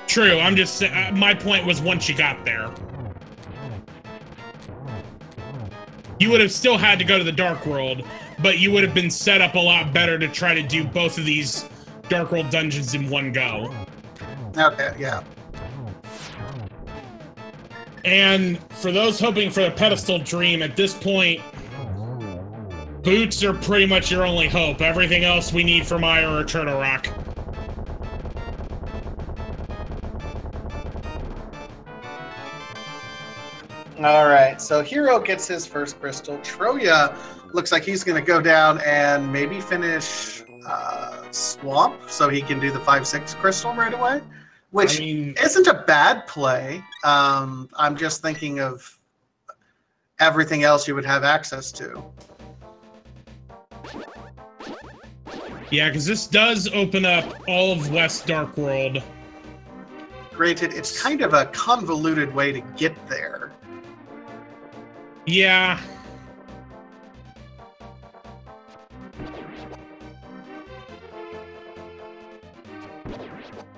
True, I'm just my point was once you got there, you would have still had to go to the Dark World, but you would have been set up a lot better to try to do both of these Dark World dungeons in one go. Okay, yeah. And for those hoping for a pedestal dream, at this point, boots are pretty much your only hope. Everything else we need from Ire or Turtle Rock. All right, so Hero gets his first crystal. Chrouya looks like he's going to go down and maybe finish Swamp so he can do the 5/6 crystal right away, which isn't a bad play. I'm just thinking of everything else you would have access to. Yeah, because this does open up all of West Dark World. Granted, it's kind of a convoluted way to get there. Yeah.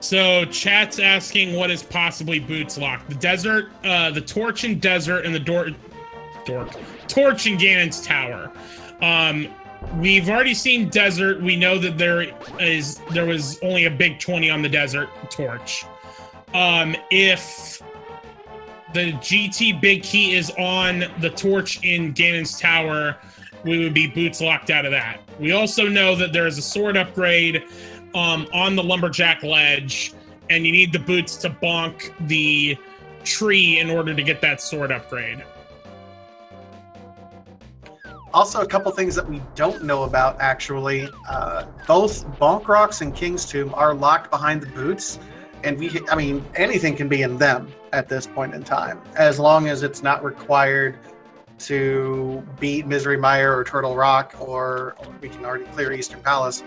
So, chat's asking what is possibly Boots locked. The desert, the torch and desert, and the torch and Ganon's tower. We've already seen desert. We know that there was only a big 20 on the desert torch. If the GT big key is on the torch in Ganon's tower, we would be Boots locked out of that. We also know that there is a sword upgrade on the lumberjack ledge, and you need the boots to bonk the tree in order to get that sword upgrade. Also, a couple things that we don't know about, actually. Both Bonk Rocks and King's Tomb are locked behind the boots, and anything can be in them at this point in time, as long as it's not required to beat Misery Mire or Turtle Rock, or we can already clear Eastern Palace.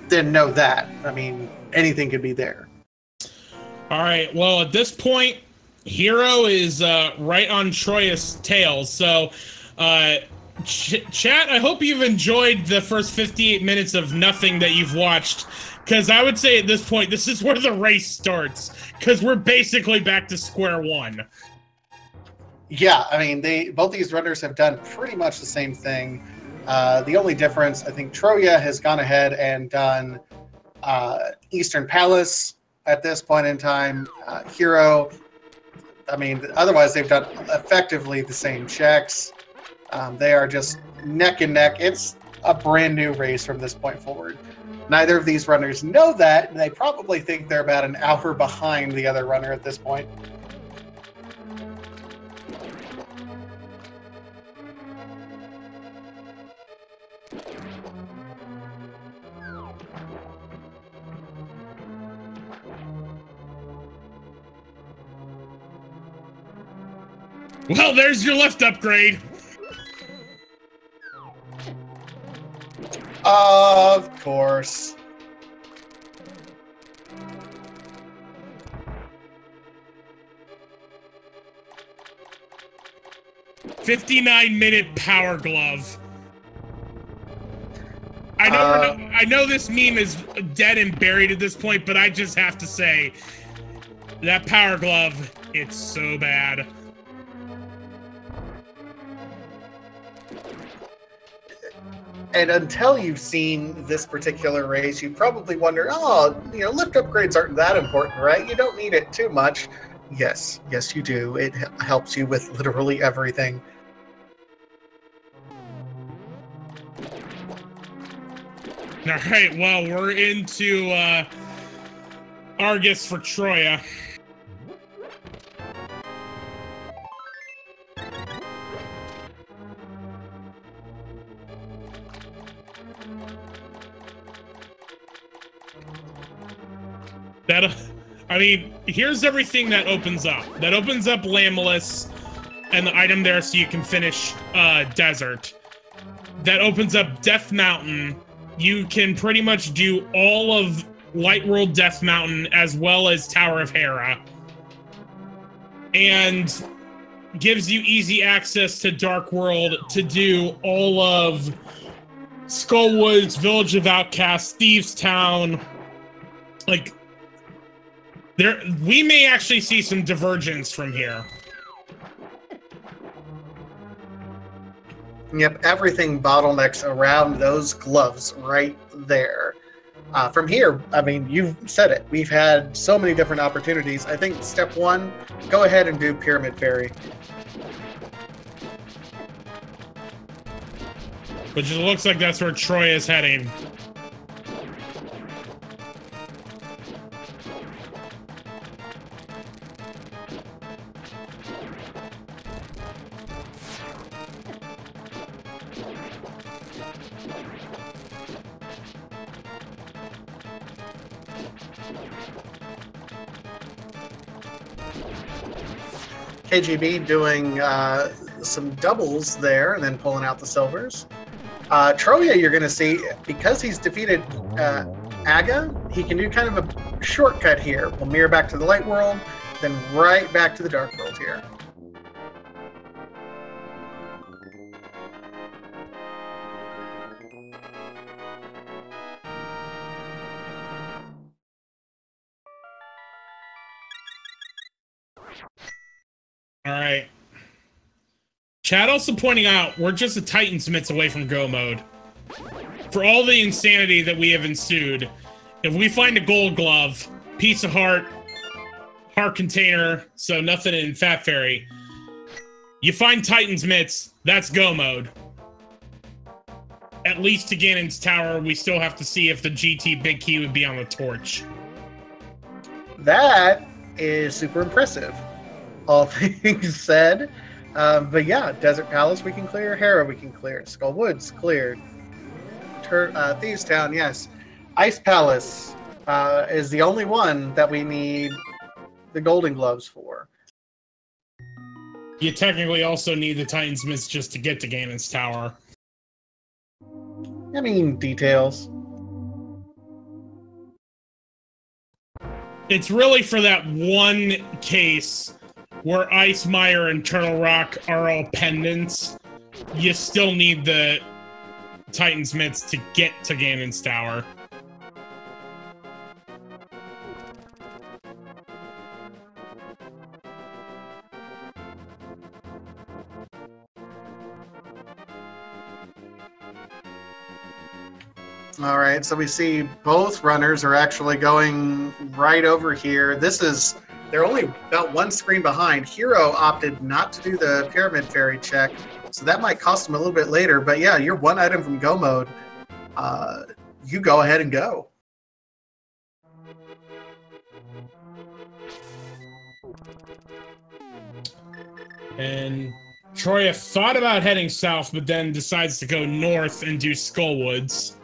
Then know that. Anything could be there. All right, well, at this point, Hero is right on Chrouya's tail, so... chat, I hope you've enjoyed the first 58 minutes of nothing that you've watched, because I would say at this point, this is where the race starts, because we're basically back to square one. Yeah, both these runners have done pretty much the same thing. The only difference, I think Chrouya has gone ahead and done Eastern Palace at this point in time. Hero, otherwise they've done effectively the same checks. They are just neck and neck. It's a brand new race from this point forward. Neither of these runners know that, and they probably think they're about an hour behind the other runner at this point. Well, there's your left upgrade. Of course. $59-minute power glove. I know this meme is dead and buried at this point, but I just have to say that power glove, it's so bad. And until you've seen this particular race, you probably wonder, oh, lift upgrades aren't that important, right? You don't need it too much. Yes, you do. It helps you with literally everything. All right, well, we're into Argus for Chrouya. I mean, here's everything that opens up. That opens up Lamellus and the item there so you can finish Desert. That opens up Death Mountain. You can pretty much do all of Light World Death Mountain as well as Tower of Hera. And gives you easy access to Dark World to do all of Skullwoods, Village of Outcasts, Thieves Town. Like, we may actually see some divergence from here. Yep, everything bottlenecks around those gloves right there. From here, I mean, you've said it. We've had so many different opportunities. I think step one, go ahead and do Pyramid Fairy. Which it looks like that's where Chrouya is heading. KJB doing some doubles there and then pulling out the silvers. Chrouya, you're going to see, because he's defeated Aga, he can do kind of a shortcut here. We'll mirror back to the Light World, then right back to the Dark World here. All right. Chad also pointing out, we're just a Titan's mitts away from go mode. For all the insanity that we have ensued, if we find a gold glove, piece of heart container, so nothing in Fat Fairy, you find Titan's mitts, that's go mode. At least to Ganon's Tower, we still have to see if the GT Big Key would be on the torch. That is super impressive. All things said. But yeah, Desert Palace we can clear, Hera we can clear, Skull Woods cleared, Thieves Town, yes. Ice Palace is the only one that we need the Golden Gloves for. You technically also need the Titan's Mitts just to get to Ganon's Tower. I mean, details. It's really for that one case where Ice Mire and Turtle Rock are all pendants. You still need the Titan's Mitts to get to Ganon's Tower. All right, so we see both runners are actually going right over here. They're only about one screen behind. Hero opted not to do the Pyramid Fairy check, so that might cost him a little bit later. But yeah, you're one item from go mode. You go ahead and go. And Chrouya thought about heading south, but then decides to go north and do Skullwoods.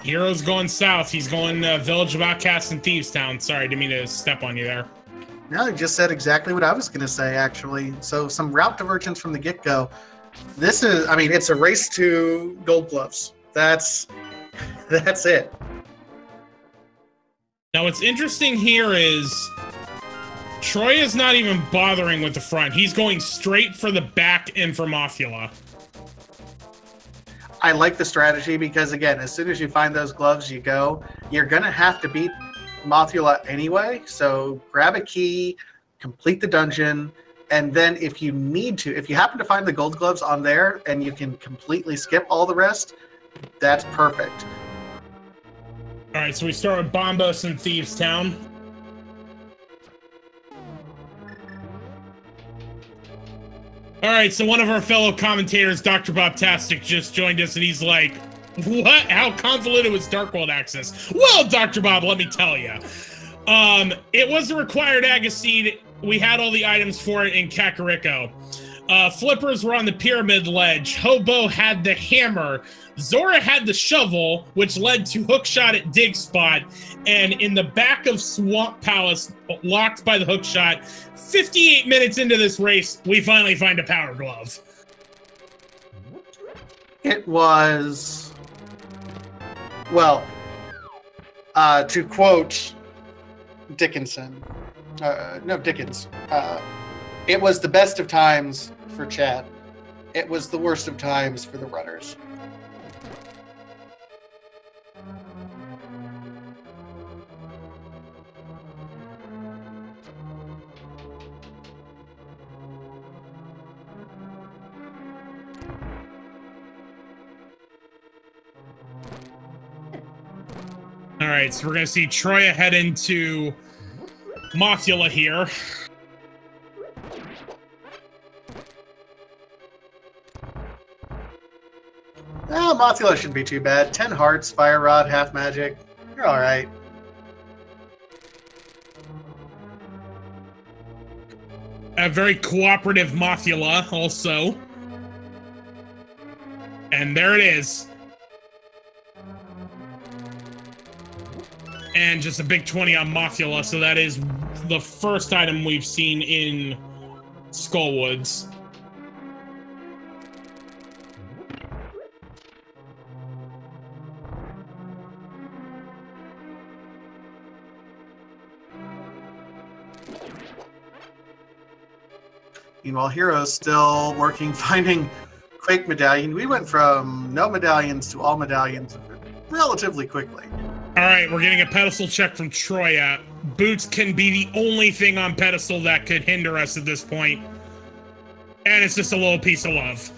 Hero's going south. He's going Village of Outcasts and Thieves Town. Sorry, didn't mean to step on you there. No, you just said exactly what I was going to say, actually. So some route divergence from the get-go. This is, I mean, it's a race to gold gloves. That's it. Now, what's interesting here is Chrouya's not even bothering with the front. He's going straight for the back Infamofula. I like the strategy because, again, as soon as you find those gloves, you go. You're going to have to beat Mothula anyway, so grab a key, complete the dungeon, and then if you need to, if you happen to find the gold gloves on there and you can completely skip all the rest, that's perfect. All right, so we start with Bombos and Thieves Town. All right, so one of our fellow commentators, Dr. Bobtastic, just joined us, and he's like, what? How convoluted was Dark World access? Well, Dr. Bob, let me tell you. It was a required Agaseed. We had all the items for it in Kakariko. Flippers were on the pyramid ledge. Hobo had the hammer. Zora had the shovel, which led to hookshot at Dig Spot. And in the back of Swamp Palace, locked by the hookshot, 58 minutes into this race, we finally find a power glove. It was, well, to quote Dickinson, Dickens, it was the best of times for chat. It was the worst of times for the runners. All right, so we're going to see Chrouya head into Mothula here. Oh, Mothula shouldn't be too bad. 10 hearts, fire rod, half magic. You're all right. A very cooperative Mothula also. And there it is. And just a big 20 on Mothula, so that is the first item we've seen in Skullwoods. Meanwhile, Hero's still working, finding Quake Medallion. We went from no medallions to all medallions relatively quickly. All right, we're getting a pedestal check from Chrouya. Boots can be the only thing on pedestal that could hinder us at this point. And it's just a little piece of love.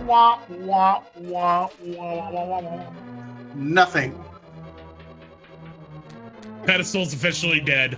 Wah, wah, wah, wah, wah, wah, wah. Nothing. Pedestal's officially dead.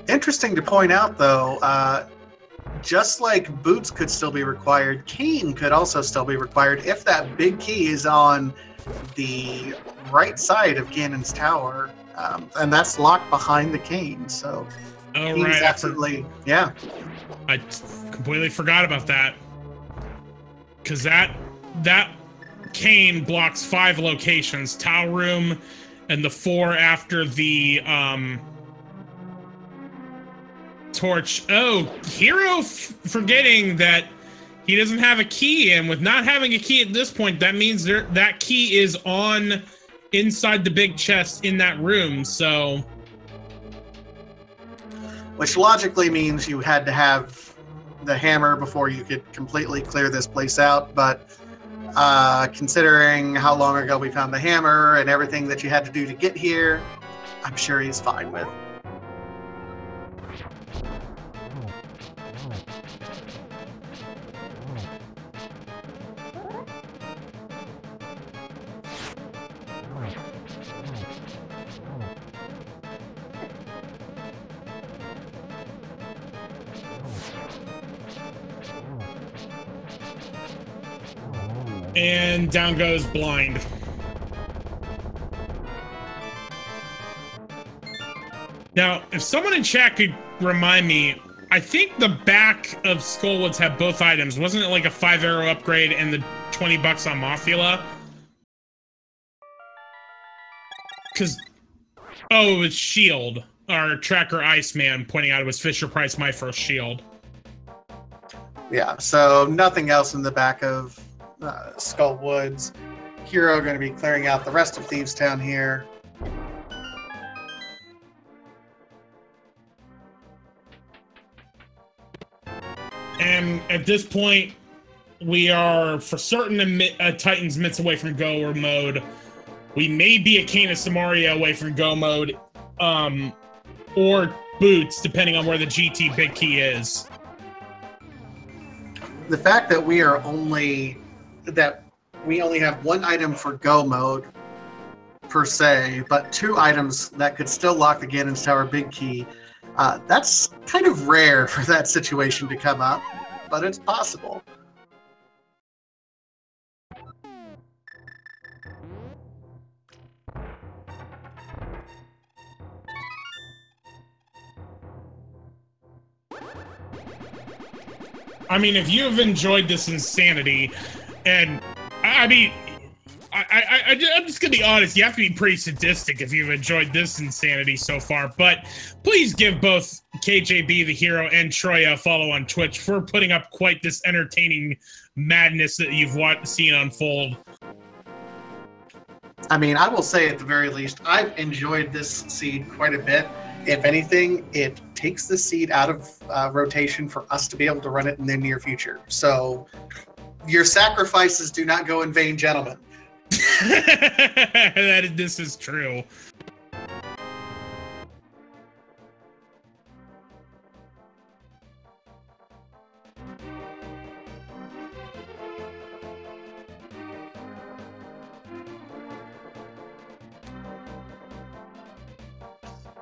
Interesting to point out, though, just like Boots could still be required, Cane could also still be required if that big key is on the right side of Ganon's tower, and that's locked behind the cane. So he's absolutely, yeah. I completely forgot about that, because that cane blocks 5 locations: Tau Room, and the 4 after the torch. Oh, Hero forgetting that he doesn't have a key, and with not having a key at this point, that means that key is on inside the big chest in that room, so... Which logically means you had to have the hammer before you could completely clear this place out, but considering how long ago we found the hammer and everything that you had to do to get here, I'm sure he's fine with. And down goes Blind. Now, if someone in chat could remind me, I think the back of Skullwoods have both items. Wasn't it like a 5-arrow upgrade and the 20 bucks on Mothula? Because, oh, it's shield. our tracker Iceman pointing out it was Fisher Price my first shield. Yeah, so nothing else in the back of Skull Woods. Hero going to be clearing out the rest of Thieves Town here. And at this point, we are for certain Titan's Mitts away from go mode. We may be a Cane of Samaria away from go mode, or Boots, depending on where the GT Big Key is. The fact that we only have one item for go mode per se, but 2 items that could still lock the Ganon's Tower Big Key, that's kind of rare for that situation to come up, but it's possible. I mean, if you have enjoyed this insanity, and I mean, I'm just gonna be honest, you have to be pretty sadistic if you've enjoyed this insanity so far, but please give both KJB the Hero and Chrouya a follow on Twitch for putting up quite this entertaining madness that you've seen unfold. I mean, I will say at the very least, I've enjoyed this seed quite a bit. If anything, it takes the seed out of rotation for us to be able to run it in the near future. So your sacrifices do not go in vain, gentlemen. This is true.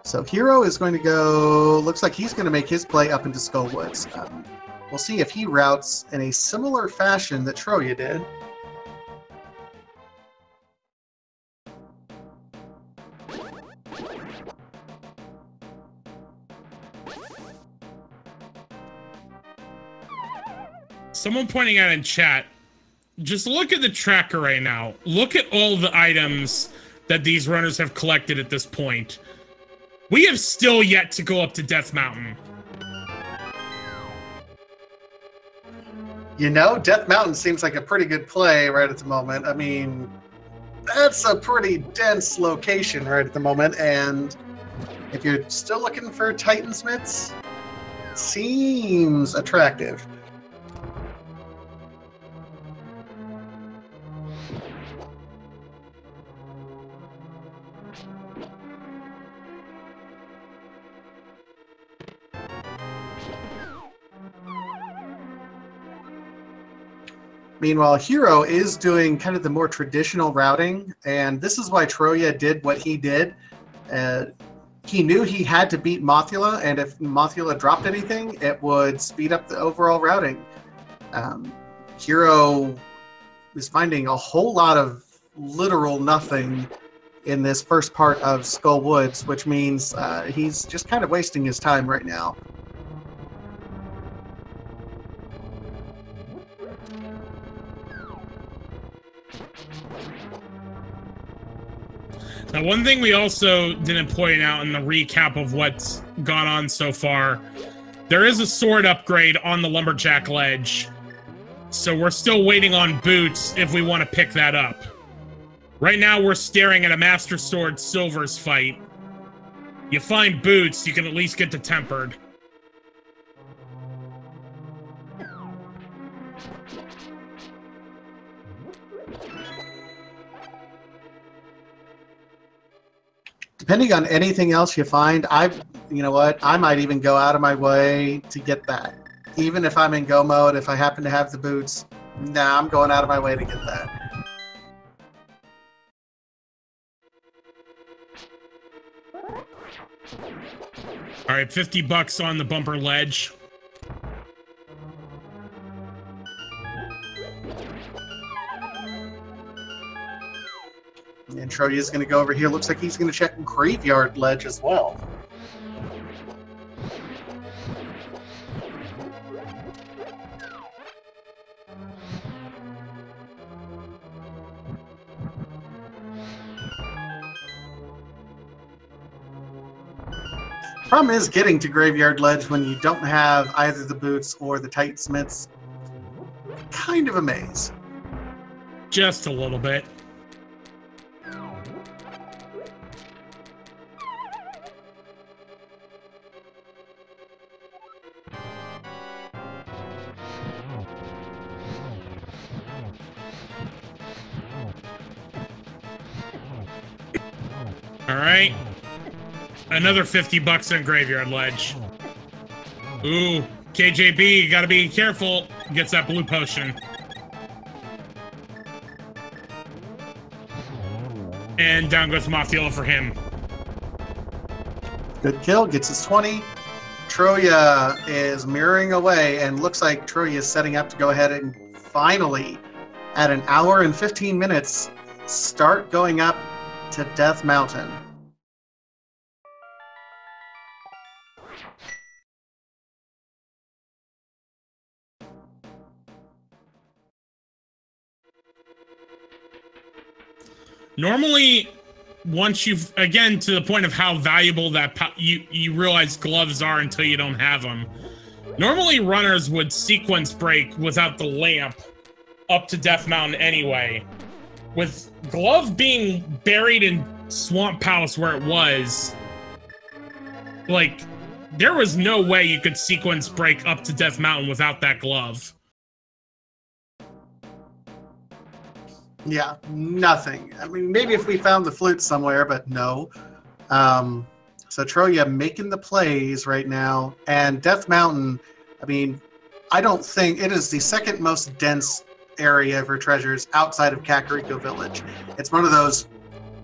So Hero is going to go, looks like he's going to make his play up into Skull Woods. We'll see if he routes in a similar fashion that Chrouya did. Someone pointing out in chat, just look at the tracker right now. Look at all the items that these runners have collected at this point. We have still yet to go up to Death Mountain. You know, Death Mountain seems like a pretty good play right at the moment. I mean, that's a pretty dense location right at the moment, and if you're still looking for Titan's Mitts, seems attractive. Meanwhile, Hero is doing kind of the more traditional routing, and this is why Chrouya did what he did. He knew he had to beat Mothula, and if Mothula dropped anything, it would speed up the overall routing. Hero is finding a whole lot of literal nothing in this first part of Skull Woods, which means he's just kind of wasting his time right now. Now, one thing we also didn't point out in the recap of what's gone on so far, there is a sword upgrade on the Lumberjack Ledge. So we're still waiting on Boots if we want to pick that up. Right now, we're staring at a Master Sword Silvers fight. You find Boots, you can at least get to Tempered. Depending on anything else you find, you know what, I might even go out of my way to get that. Even if I'm in go mode, if I happen to have the boots, nah, I'm going out of my way to get that. All right, 50 bucks on the bumper ledge. And Chrouya is going to go over here. Looks like he's going to check Graveyard Ledge as well. Problem is getting to Graveyard Ledge when you don't have either the boots or the Titans. Kind of a maze. Just a little bit. All right. Another 50 bucks on Graveyard Ledge. Ooh, KJB, you gotta be careful. Gets that blue potion. And down goes Mothiola for him. Good kill, gets his 20. Chrouya is mirroring away, and looks like Chrouya is setting up to go ahead and finally, at an hour and 15 minutes, start going up to Death Mountain. Normally, once you've, again, to the point of how valuable that you realize gloves are until you don't have them. Normally, runners would sequence break without the lamp up to Death Mountain anyway. With glove being buried in Swamp Palace where it was, like, there was no way you could sequence break up to Death Mountain without that glove. Yeah, nothing. I mean, maybe if we found the flute somewhere, but no. So Chrouya making the plays right now. And Death Mountain, I mean, I don't think it is the second most dense area for treasures outside of Kakariko Village. It's one of those,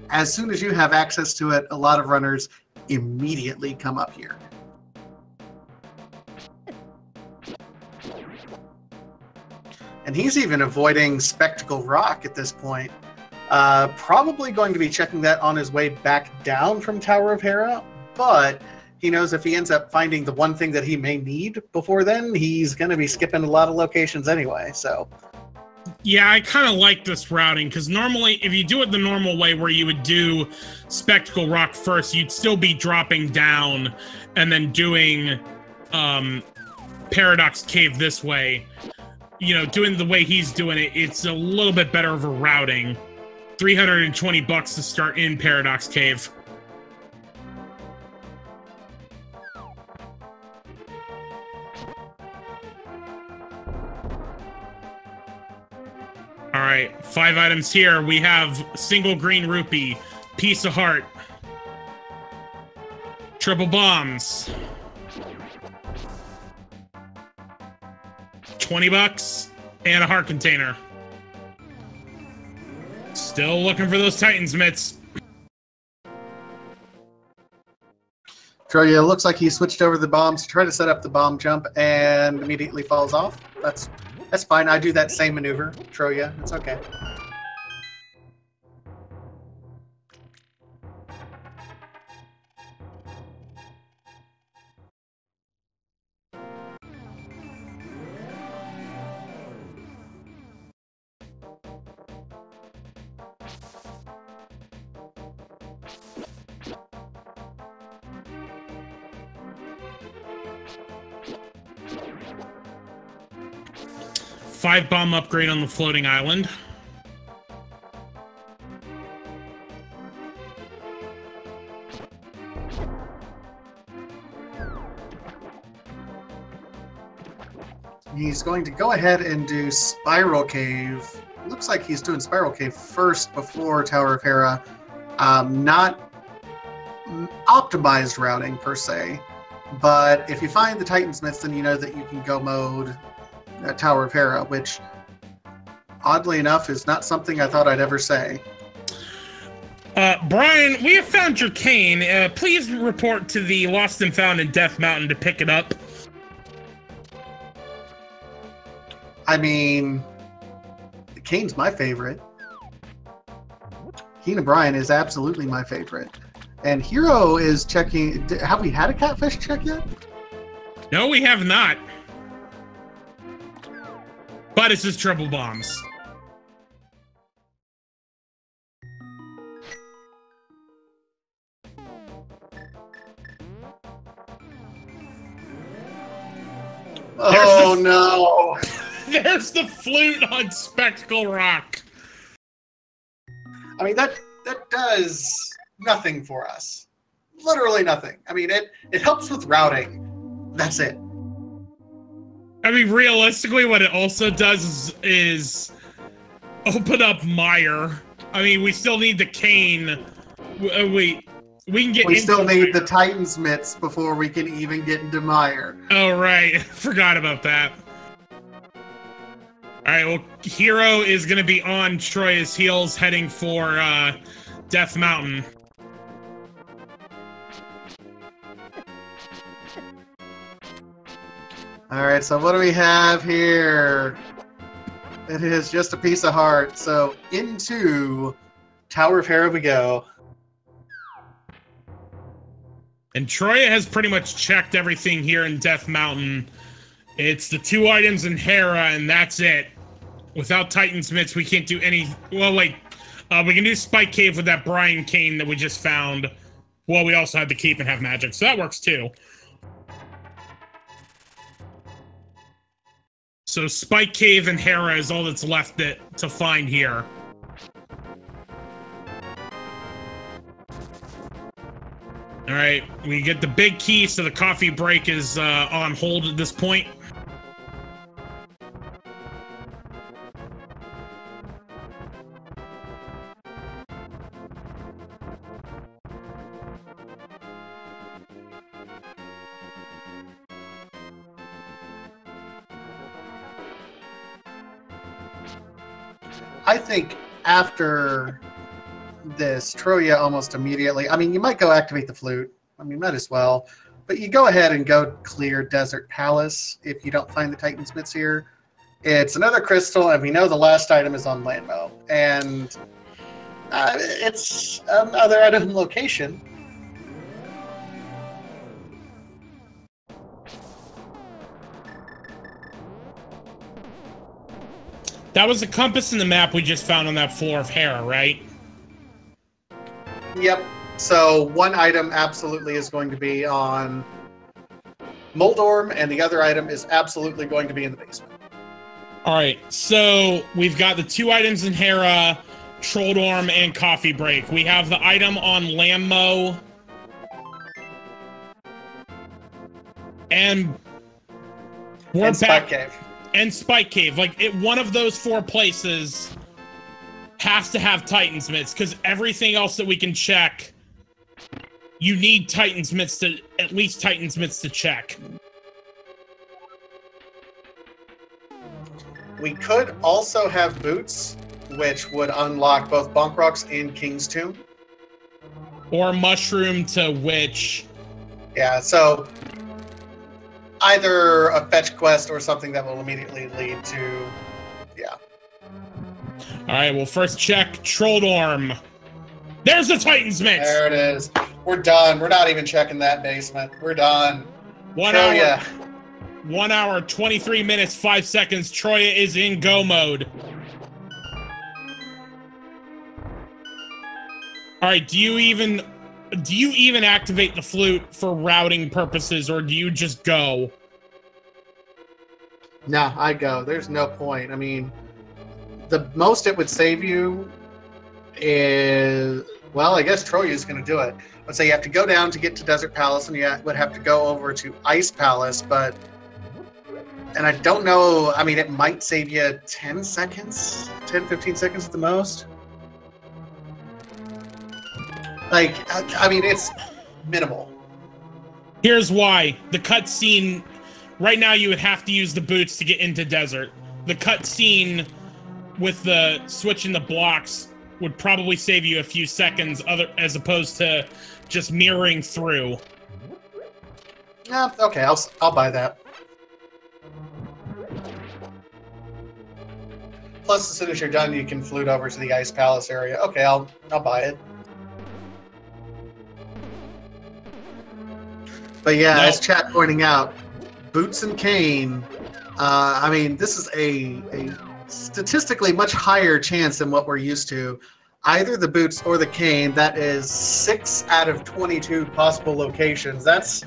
as soon as you have access to it, a lot of runners immediately come up here. And he's even avoiding Spectacle Rock at this point. Probably going to be checking that on his way back down from Tower of Hera, but he knows if he ends up finding the one thing that he may need before then, he's going to be skipping a lot of locations anyway, so... Yeah, I kind of like this routing, because normally, if you do it the normal way where you would do Spectacle Rock first, you'd still be dropping down and then doing Paradox Cave this way. You know, doing the way he's doing it, it's a little bit better of a routing. 320 bucks to start in Paradox Cave. All right, 5 items here. We have single green rupee, piece of heart, triple bombs, 20 bucks, and a heart container. Still looking for those Titans mitts. Chrouya looks like he switched over the bombs to try to set up the bomb jump and immediately falls off. That's fine. I do that same maneuver, Chrouya. It's okay. Five bomb upgrade on the floating island. He's going to go ahead and do Spiral Cave. Looks like he's doing Spiral Cave first before Tower of Hera. Not optimized routing per se, but if you find the Titansmiths, then you know that you can go mode Tower of Hera, which oddly enough is not something I thought I'd ever say. Brian, we have found your cane. Please report to the Lost and Found in Death Mountain to pick it up. I mean, Kane's my favorite. Keen O'Brien is absolutely my favorite. And Hero is checking... Have we had a catfish check yet? No, we have not. But it's just triple bombs. Oh no! There's the flute on Spectacle Rock. I mean, that does nothing for us. Literally nothing. I mean, it helps with routing. That's it. I mean, realistically, what it also does is open up Mire. I mean, we still need the cane. We can get. We still need the Titan's mitts before we can even get into Mire. Oh right, forgot about that. All right, well, Hero is gonna be on Chrouya's heels, heading for Death Mountain. All right, so what do we have here? It is just a piece of heart. So into Tower of Hera we go. And Chrouya has pretty much checked everything here in Death Mountain. It's the 2 items in Hera, and that's it. Without Titan's Mitts, we can't do any... Well, wait. We can do Spike Cave with that Brian Cane that we just found. Well, we also have the Keep and have magic, so that works too. So Spike Cave and Hera is all that's left to find here. All right, we get the big key, so the coffee break is on hold at this point. I think after this, Chrouya almost immediately... I mean, you might go activate the flute. I mean, might as well. But you go ahead and go clear Desert Palace if you don't find the Titan's Mitts here. It's another crystal, and we know the last item is on Landmo. And it's another item location. That was the compass in the map we just found on that floor of Hera, right? Yep. So one item absolutely is going to be on Moldorm, and the other item is absolutely going to be in the basement. All right. So we've got the 2 items in Hera, Trolldorm, and Coffee Break. We have the item on Lammo. And we're Spike Cave. And Spike Cave. Like, one of those 4 places has to have Titan's Mitts, because everything else that we can check, you need Titan's Mitts to, at least Titan's Mitts to check. We could also have boots, which would unlock both Bonk Rocks and King's Tomb. Or Mushroom to Witch. Yeah, so either a fetch quest or something that will immediately lead to, yeah. All right, well, first check Trolldorm. There's the Titan's Mitts. There it is. We're done. We're not even checking that basement. We're done. 1 hour. 1 hour, 23 minutes, 5 seconds. Chrouya is in go mode. All right, do you even activate the flute for routing purposes, or do you just go? No, I go. There's no point. I mean, the most it would save you is, well, I guess Chrouya's going to do it. Let's say you have to go down to get to Desert Palace, and you would have to go over to Ice Palace, but... And I don't know, I mean, it might save you 10 seconds? 10, 15 seconds at the most? Like, I mean, it's minimal. Here's why. The cutscene... Right now, you would have to use the boots to get into Desert. The cutscene with the switching the blocks would probably save you a few seconds, as opposed to just mirroring through. Yeah, okay, I'll buy that. Plus, as soon as you're done, you can flute over to the Ice Palace area. Okay, I'll buy it. But yeah, as chat pointing out, Boots and Cane, I mean, this is a statistically much higher chance than what we're used to. Either the Boots or the Cane, that is 6 out of 22 possible locations. That's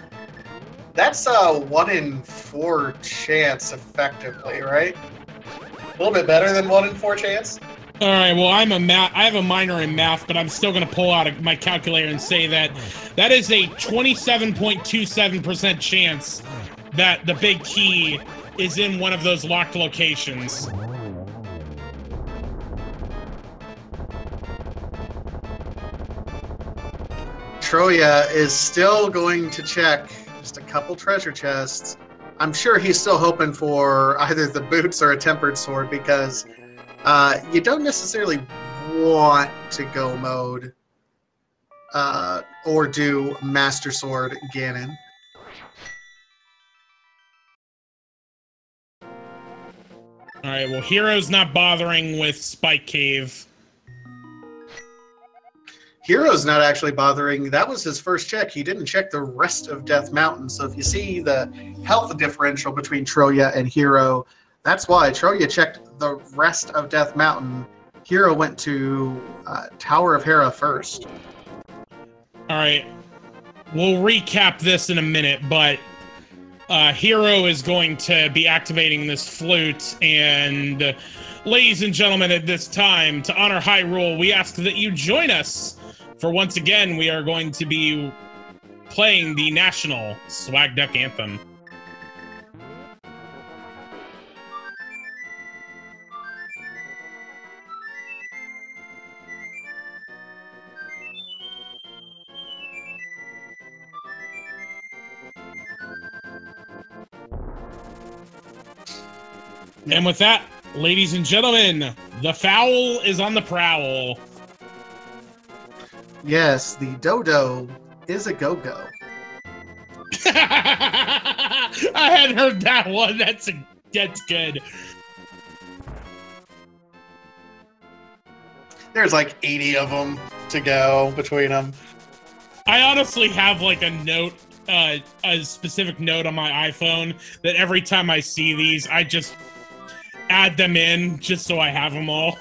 That's a 1 in 4 chance, effectively, right? A little bit better than 1 in 4 chance. All right. Well, I have a minor in math, but I'm still going to pull out my calculator and say that that is a 27.27% chance that the big key is in one of those locked locations. Chrouya is still going to check just a couple treasure chests. I'm sure he's still hoping for either the boots or a tempered sword, because you don't necessarily want to go mode or do Master Sword Ganon. All right, well, Hero's not bothering with Spike Cave. Hero's not actually bothering. That was his first check. He didn't check the rest of Death Mountain. So if you see the health differential between Chrouya and Hero, that's why Chrouya checked the rest of Death Mountain. Hero went to Tower of Hera first. All right, we'll recap this in a minute, but Hero is going to be activating this flute, and ladies and gentlemen, at this time, to honor Hyrule, we ask that you join us, for once again, we are going to be playing the National Swag Deck Anthem. And with that, ladies and gentlemen, the fowl is on the prowl. Yes, the dodo is a go-go. I hadn't heard that one. That's good. There's like 80 of them to go between them. I honestly have like a note, a specific note on my iPhone that every time I see these, I just add them in just so I have them all.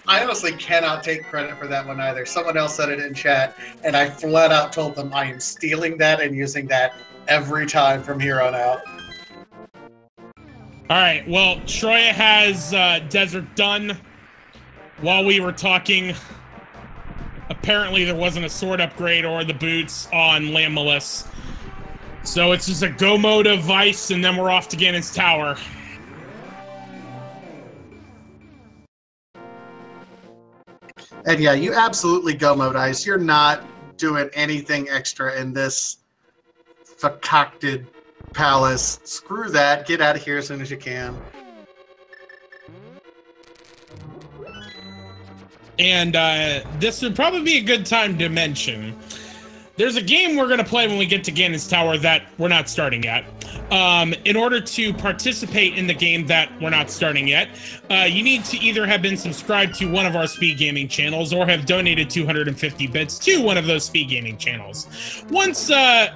I honestly cannot take credit for that one either. Someone else said it in chat, and I flat out told them I am stealing that and using that every time from here on out. All right, well, Chrouya has Desert done. While we were talking, apparently there wasn't a sword upgrade or the boots on Lammelus. So it's just a go mode of Vice, and then we're off to Ganon's Tower. And yeah, you absolutely go mode Ice. You're not doing anything extra in this concocted palace. Screw that. Get out of here as soon as you can. And this would probably be a good time to mention, there's a game we're going to play when we get to Ganon's Tower that we're not starting yet. In order to participate in the game that we're not starting yet, you need to either have been subscribed to one of our speed gaming channels or have donated 250 bits to one of those speed gaming channels. Once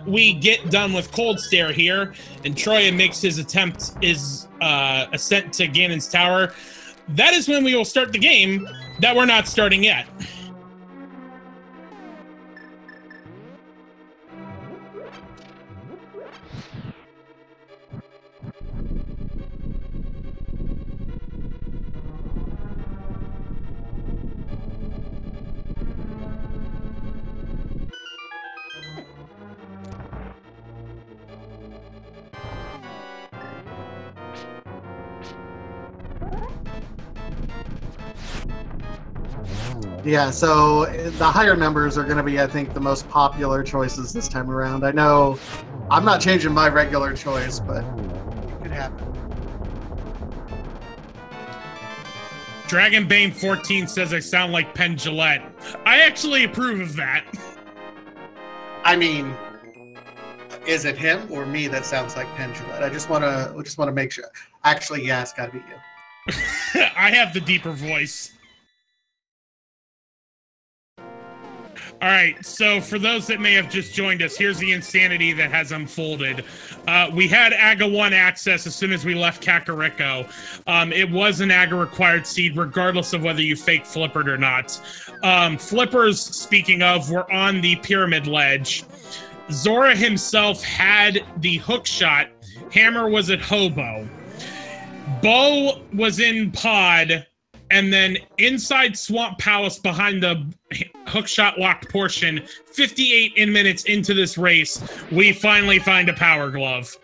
we get done with Cold Stare here and Chrouya makes his ascent to Ganon's Tower, that is when we will start the game that we're not starting yet. Yeah, so the higher numbers are going to be, I think, the most popular choices this time around. I know I'm not changing my regular choice, but it could happen. Dragonbane 14 says I sound like Penn Jillette. I actually approve of that. I mean, is it him or me that sounds like Penn Jillette? I just want to make sure. Actually, yeah, it's got to be you. I have the deeper voice. All right, so for those that may have just joined us, here's the insanity that has unfolded. We had AGA 1 access as soon as we left Kakariko. It was an AGA required seed, regardless of whether you fake flippered or not. Flippers, speaking of, were on the pyramid ledge. Zora himself had the hook shot. Hammer was at Hobo. Bo was in Pod. And then inside Swamp Palace behind the hookshot locked portion, 58 minutes into this race, we finally find a Power Glove.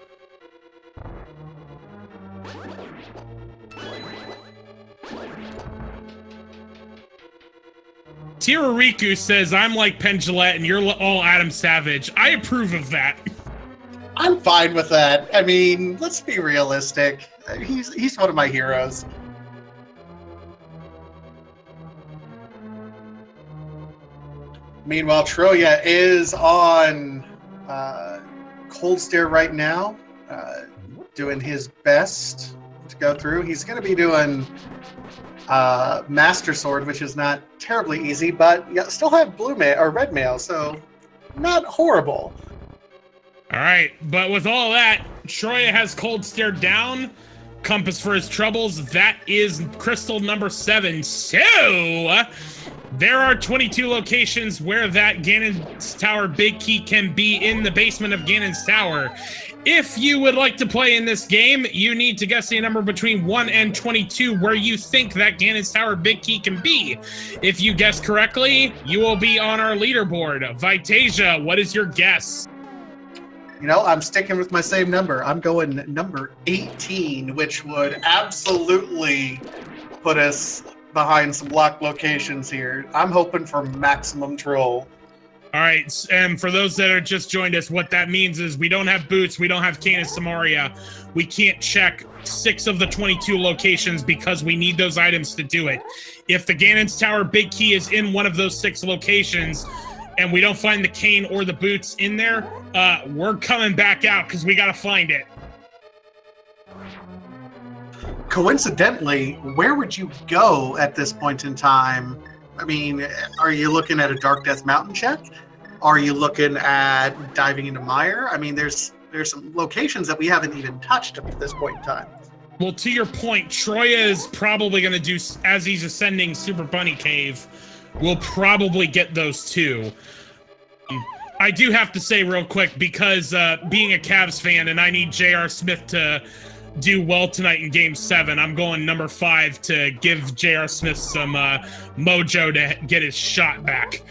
Tirariku says, I'm like Pendulette and you're all Adam Savage. I approve of that. I'm fine with that. I mean, let's be realistic. He's one of my heroes. Meanwhile, Chrouya is on Cold Stare right now, doing his best to go through. He's going to be doing Master Sword, which is not terribly easy, but you still have blue mail or red mail, so not horrible. All right, but with all that, Chrouya has Cold Stare down. Compass for his troubles. That is crystal number 7. So there are 22 locations where that Ganon's Tower Big Key can be in the basement of Ganon's Tower. If you would like to play in this game, you need to guess a number between 1 and 22 where you think that Ganon's Tower Big Key can be. If you guess correctly, you will be on our leaderboard. Vitasia, what is your guess? You know, I'm sticking with my same number. I'm going number 18, which would absolutely put us behind some locked locations here. I'm hoping for maximum troll. All right, and for those that are just joined us, what that means is we don't have boots, we don't have Canis Samaria. We can't check 6 of the 22 locations because we need those items to do it. If the Ganon's Tower Big Key is in one of those 6 locations, and we don't find the cane or the boots in there, we're coming back out because we got to find it. Coincidentally, where would you go at this point in time? I mean, are you looking at a Dark Death Mountain check? Are you looking at diving into Mire? I mean, there's some locations that we haven't even touched up to this point in time. Well, to your point, Chrouya is probably going to do, as he's ascending Super Bunny Cave, we'll probably get those too. I do have to say real quick, because being a Cavs fan and I need J.R. Smith to do well tonight in Game 7, I'm going number 5 to give J.R. Smith some mojo to get his shot back.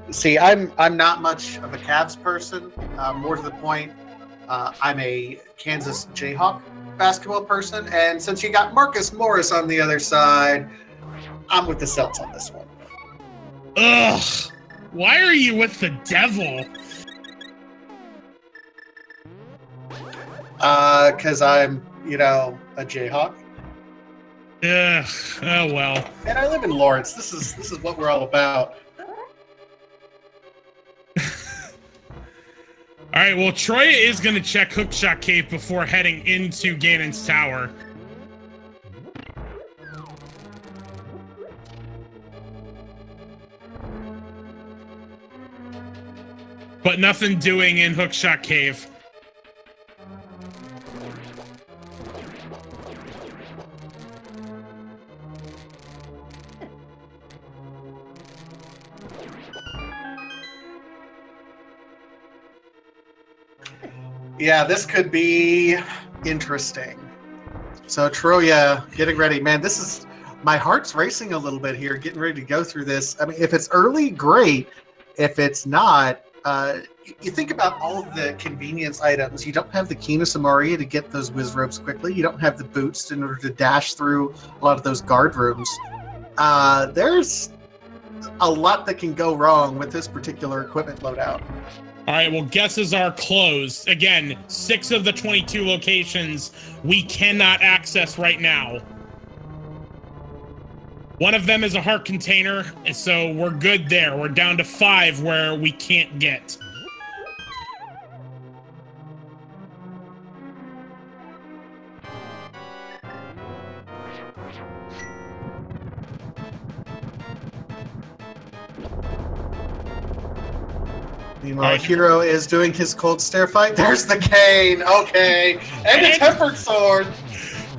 See, I'm not much of a Cavs person. More to the point, I'm a Kansas Jayhawk basketball person, and since you got Marcus Morris on the other side, I'm with the Celts on this one. Ugh! Why are you with the devil? Because I'm, you know, a Jayhawk. Ugh. Oh well. And I live in Lawrence. This is what we're all about. All right. Well, Chrouya is going to check Hookshot Cave before heading into Ganon's Tower. But nothing doing in Hookshot Cave. Yeah, this could be interesting. So Chrouya, getting ready. Man, this is... my heart's racing a little bit here, getting ready to go through this. I mean, if it's early, great. If it's not... you think about all of the convenience items. You don't have the Kina Samaria to get those whiz ropes quickly. You don't have the boots in order to dash through a lot of those guard rooms. There's a lot that can go wrong with this particular equipment loadout. All right, well, guesses are closed. Again, 6 of the 22 locations we cannot access right now. One of them is a heart container, so we're good there. We're down to 5 where we can't get. Meanwhile, Hero is doing his cold stare fight. There's the cane. Okay. And a tempered sword.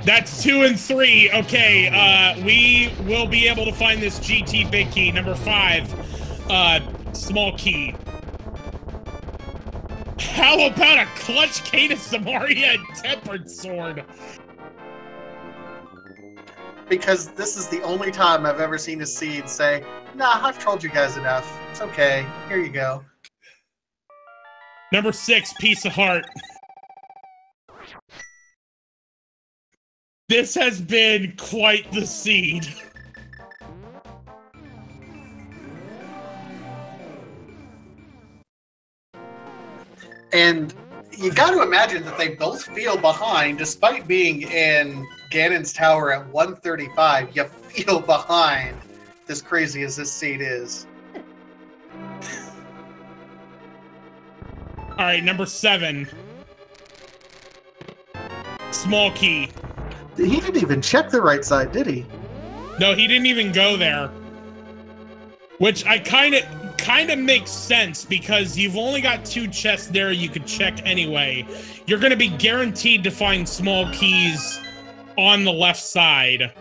That's 2 and 3. Okay, we will be able to find this GT big key. Number 5, small key. How about a clutch cane of Samaria and tempered sword? Because this is the only time I've ever seen a seed say, nah, I've trolled you guys enough. It's okay. Here you go. Number 6, piece of heart. This has been quite the seed. And you got to imagine that they both feel behind, despite being in Ganon's tower at 135. You feel behind, as crazy as this seed is. All right, number 7. Small key. He didn't even check the right side, did he? No, he didn't even go there. Which I kind of makes sense because you've only got 2 chests there you could check anyway. You're going to be guaranteed to find small keys on the left side.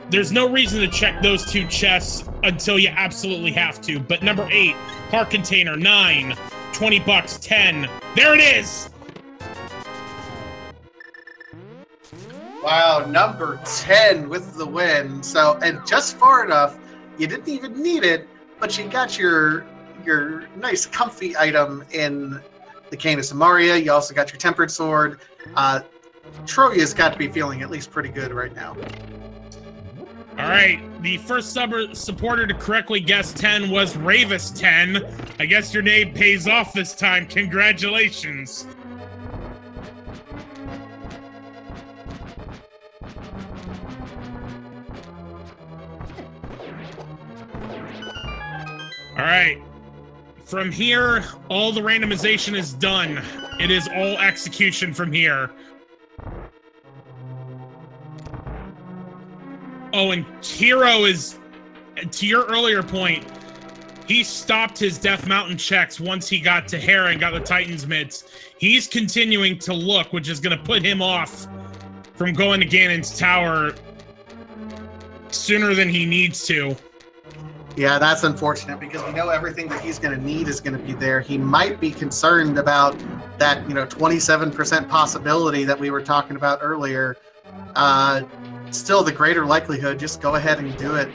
There's no reason to check those 2 chests until you absolutely have to. But number 8, heart container, 9, 20 bucks, 10. There it is! Wow, number 10 with the win. So, and just far enough, you didn't even need it, but you got your nice comfy item in the Cane of Samaria. You also got your tempered sword. Chrouya's got to be feeling at least pretty good right now. All right, the first supporter to correctly guess 10 was Ravis 10. I guess your name pays off this time. Congratulations. All right, from here, all the randomization is done. It is all execution from here. Oh, and Hero is, to your earlier point, he stopped his Death Mountain checks once he got to Hera and got the Titan's mitts. He's continuing to look, which is going to put him off from going to Ganon's tower sooner than he needs to. Yeah, that's unfortunate because we know everything that he's going to need is going to be there. He might be concerned about that, 27% possibility that we were talking about earlier. Still, the greater likelihood, just go ahead and do it.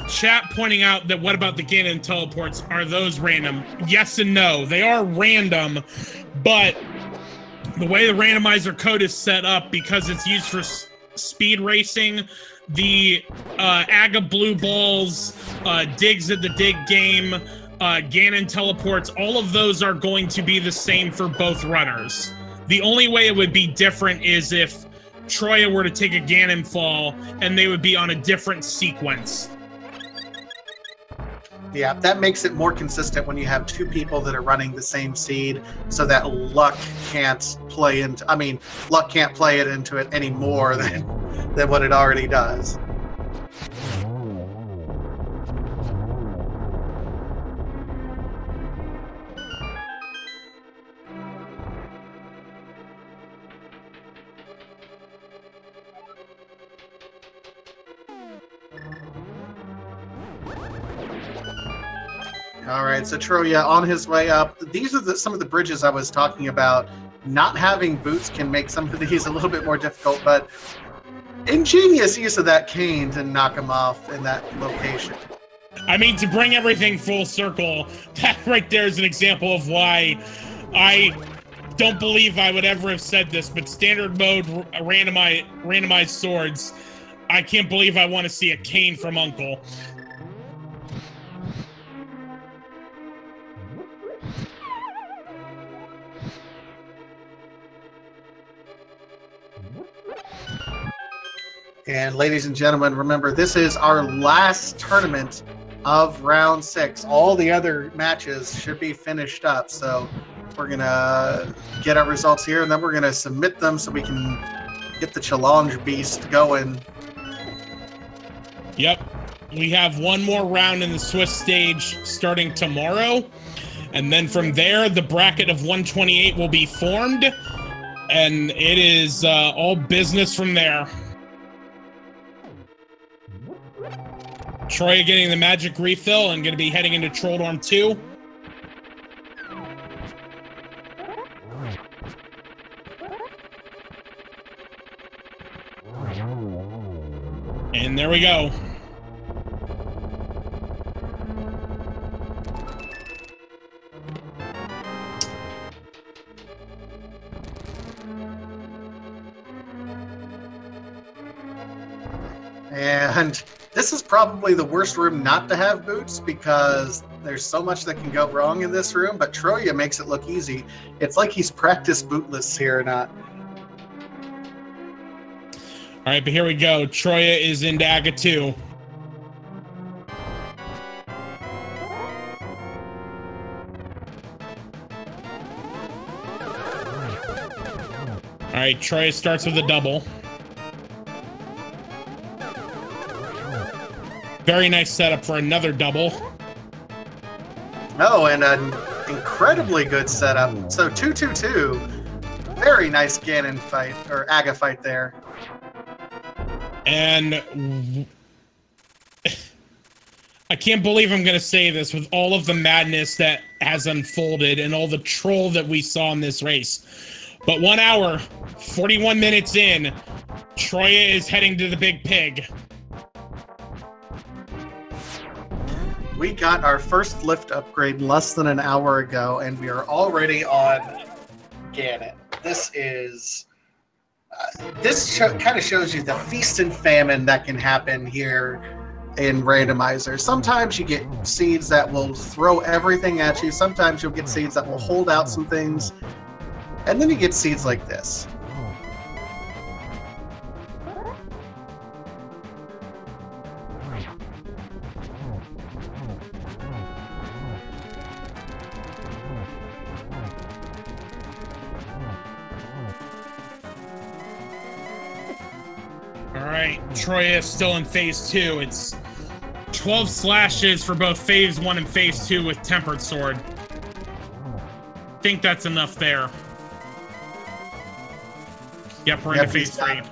Chat pointing out that what about the Ganon teleports? Are those random? Yes and no. They are random, but the way the randomizer code is set up, because it's used for speed racing, the Aga Blue Balls, Digs at the Dig game, Ganon teleports, all of those are going to be the same for both runners. The only way it would be different is if Chrouya were to take a Ganon fall and they would be on a different sequence. Yeah, that makes it more consistent when you have 2 people that are running the same seed, so that luck can't play into. I mean, luck can't play it into it any more than what it already does. All right, so Chrouya on his way up. These are some of the bridges I was talking about. Not having boots can make some of these a little bit more difficult, but ingenious use of that cane to knock him off in that location. I mean, to bring everything full circle, that right there is an example of why I don't believe I would ever have said this, but standard mode randomized swords, I can't believe I want to see a cane from Uncle. And ladies and gentlemen, remember, this is our last tournament of round 6. All the other matches should be finished up. So we're going to get our results here, and then we're going to submit them so we can get the challenge beast going. Yep. We have one more round in the Swiss stage starting tomorrow. And then from there, the bracket of 128 will be formed. And it is all business from there. Chrouya getting the magic refill and going to be heading into Trolldorm 2. And there we go. And this is probably the worst room not to have boots because there's so much that can go wrong in this room, but Chrouya makes it look easy. It's like he's practiced bootless here or not. All right, but here we go. Chrouya is into Aga 2. All right, Chrouya starts with a double. Very nice setup for another double. Oh, and an incredibly good setup. So 2-2-2. Very nice Ganon fight, or Aga fight there. And I can't believe I'm going to say this with all of the madness that has unfolded and all the troll that we saw in this race. But 1 hour, 41 minutes in, Chrouya is heading to the Big Pig. We got our first lift upgrade less than an hour ago, and we are already on Ganon. This is... kind of shows you the feast and famine that can happen here in Randomizer. Sometimes you get seeds that will throw everything at you. Sometimes you'll get seeds that will hold out some things. And then you get seeds like this. Alright, Chrouya is still in phase 2. It's 12 slashes for both phase 1 and phase 2 with Tempered Sword. Think that's enough there. Yep, we're into phase 3.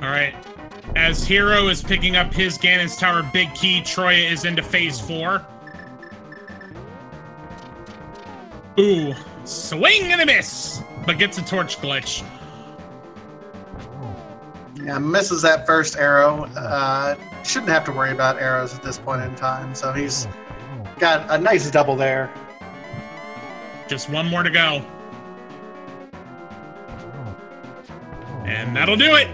Alright, as Hero is picking up his Ganon's Tower Big Key, Chrouya is into phase 4. Ooh, swing and a miss, but gets a torch glitch. Yeah, misses that first arrow. Shouldn't have to worry about arrows at this point in time, so he's got a nice double there. Just one more to go. And that'll do it!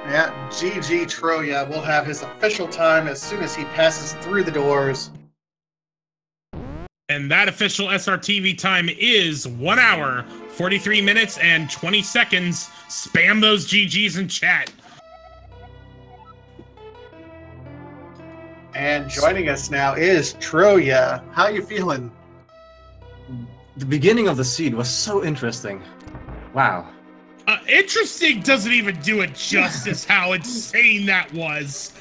Yeah, GG Chrouya will have his official time as soon as he passes through the doors. And that official SRTV time is 1 hour, 43 minutes, and 20 seconds. Spam those GGs in chat. And joining us now is Chrouya. How you feeling? The beginning of the seed was so interesting. Wow. Interesting doesn't even do it justice how insane that was.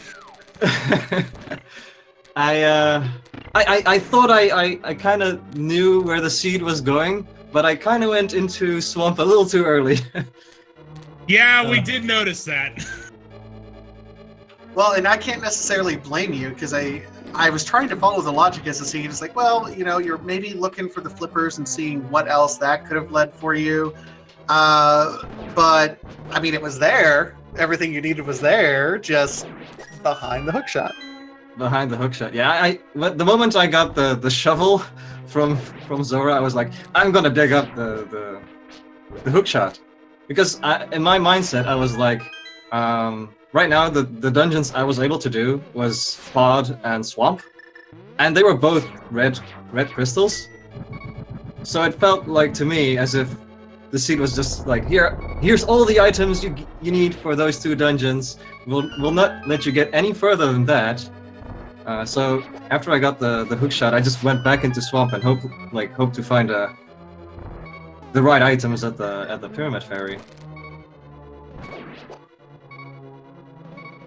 I thought I kind of knew where the seed was going, but I kind of went into swamp a little too early. Yeah, we did notice that. Well, and I can't necessarily blame you because I was trying to follow the logic as a seed. It's like, well, you know, you're maybe looking for the flippers and seeing what else that could have led for you. But I mean, it was there. Everything you needed was there, just behind the hookshot. Behind the hookshot, yeah. The moment I got the shovel from Zora, I was like, I'm gonna dig up the hookshot, because in my mindset I was like, right now the dungeons I was able to do was Pod and Swamp, and they were both red crystals. So it felt like to me as if the seed was just like, here's all the items you need for those 2 dungeons. We'll not let you get any further than that. So after I got the hook shot, I just went back into Swamp and hope to find the right items at the Pyramid Ferry.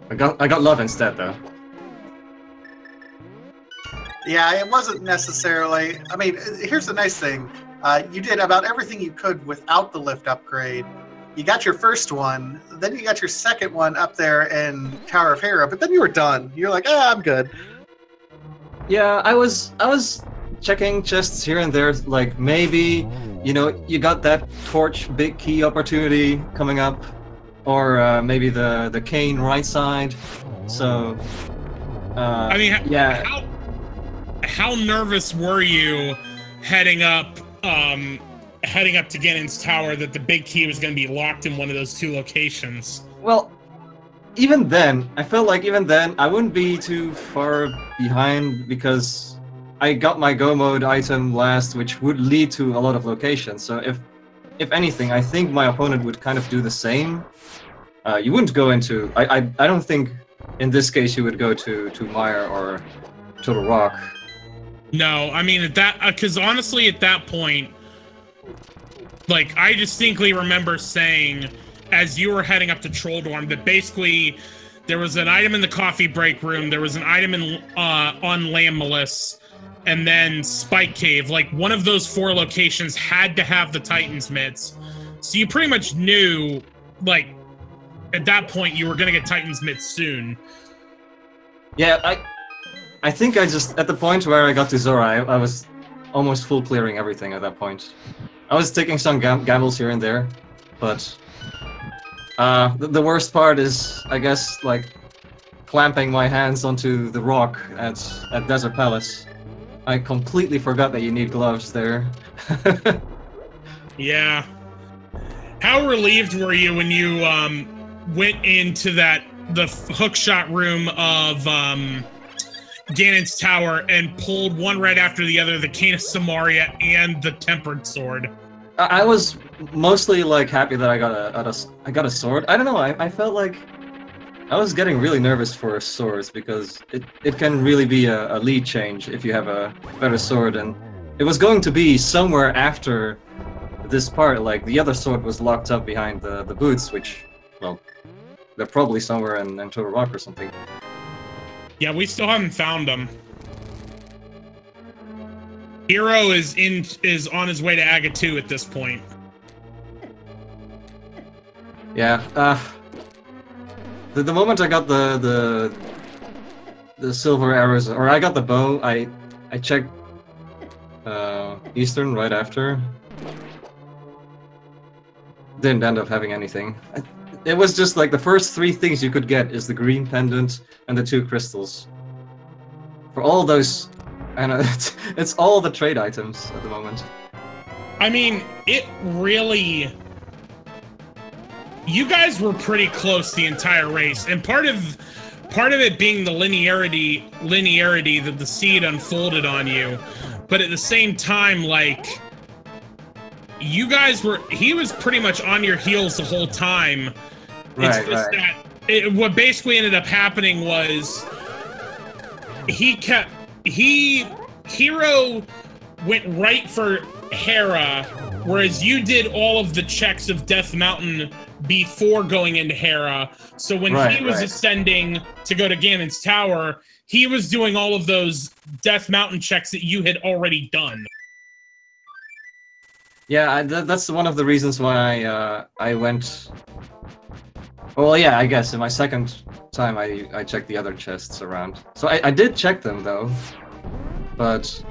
I got love instead though. Yeah, it wasn't necessarily. I mean, here's the nice thing. You did about everything you could without the lift upgrade. You got your first one, then you got your second one up there in Tower of Hera, but then you were done. You're like, I'm good. Yeah, I was checking chests here and there, like maybe, you got that torch big key opportunity coming up, or maybe the cane right side. So, I mean, yeah. How nervous were you heading up to Ganon's tower that the big key was going to be locked in one of those 2 locations? Well, even then, I felt like I wouldn't be too far behind because I got my Go mode item last, which would lead to a lot of locations. So if anything, I think my opponent would kind of do the same. You wouldn't go into... I don't think in this case you would go to Mire or Total Rock. No, I mean, because honestly, at that point, like, I distinctly remember saying, as you were heading up to Trolldorm, that basically there was an item in the coffee break room, there was an item on Lammelus, and then Spike Cave. Like, one of those 4 locations had to have the Titan's Mitts. So you pretty much knew, like, at that point, you were going to get Titan's Mitts soon. Yeah, I think I just, at the point where I got to Zora, I was almost full clearing everything at that point. I was taking some gambles here and there, but the worst part is, I guess, like, clamping my hands onto the rock at Desert Palace. I completely forgot that you need gloves there. Yeah. How relieved were you when you went into the hookshot room of Ganon's tower and pulled one right after the other, the Cane of Samaria and the Tempered Sword? I was mostly like happy that I got a sword. I don't know. I felt like I was getting really nervous for swords because it can really be a lead change if you have a better sword, and it was going to be somewhere after this part. Like, the other sword was locked up behind the boots, which, well, they're probably somewhere in Total Rock or something. Yeah, we still haven't found them. Hero is on his way to Aga 2 at this point. Yeah, the moment I got the silver arrows, or I got the bow, I checked Eastern right after. Didn't end up having anything. It was just like the first 3 things you could get is the green pendant and the 2 crystals. For all those, and it's all the trade items at the moment. I mean, it really... You guys were pretty close the entire race, and part of it being the linearity that the seed unfolded on you, but at the same time, like, you guys were... He was pretty much on your heels the whole time. It's just that what basically ended up happening was Hero went right for Hera, whereas you did all of the checks of Death Mountain before going into Hera. So when he was ascending to go to Ganon's tower, he was doing all of those Death Mountain checks that you had already done. Yeah, that's one of the reasons why I went... Well, yeah, I guess in my second time I checked the other chests around. So I did check them though, but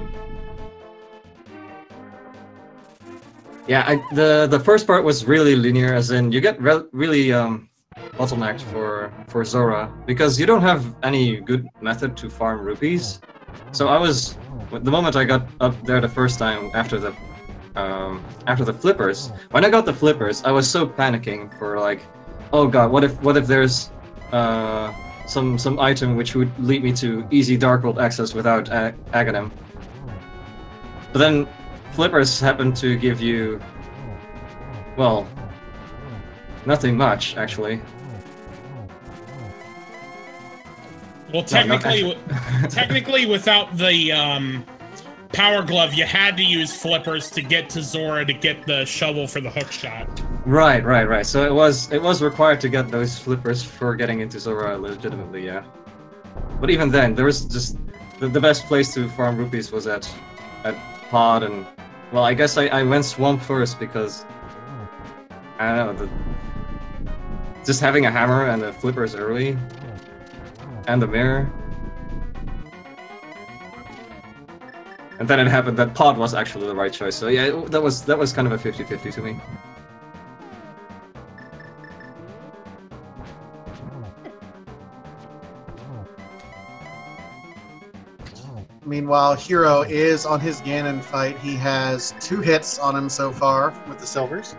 yeah, the first part was really linear, as in you get really bottlenecked for Zora because you don't have any good method to farm rupees. So the moment I got up there the first time after the flippers, when I got the flippers, I was so panicking for like, oh god, what if there's some item which would lead me to easy Dark World access without Agahnim. But then flippers happen to give you, well, nothing much actually. Well, technically, technically, without the power glove, you had to use flippers to get to Zora to get the shovel for the hook shot. Right. So it was required to get those flippers for getting into Zora legitimately, yeah. But even then, there was just the best place to farm rupees was at Pod, and well, I guess I went Swamp first because I don't know, just having a hammer and the flippers early. And the mirror. And then it happened that Pod was actually the right choice. So yeah, that was kind of a 50-50 to me. Meanwhile, Hero is on his Ganon fight. He has 2 hits on him so far with the silvers.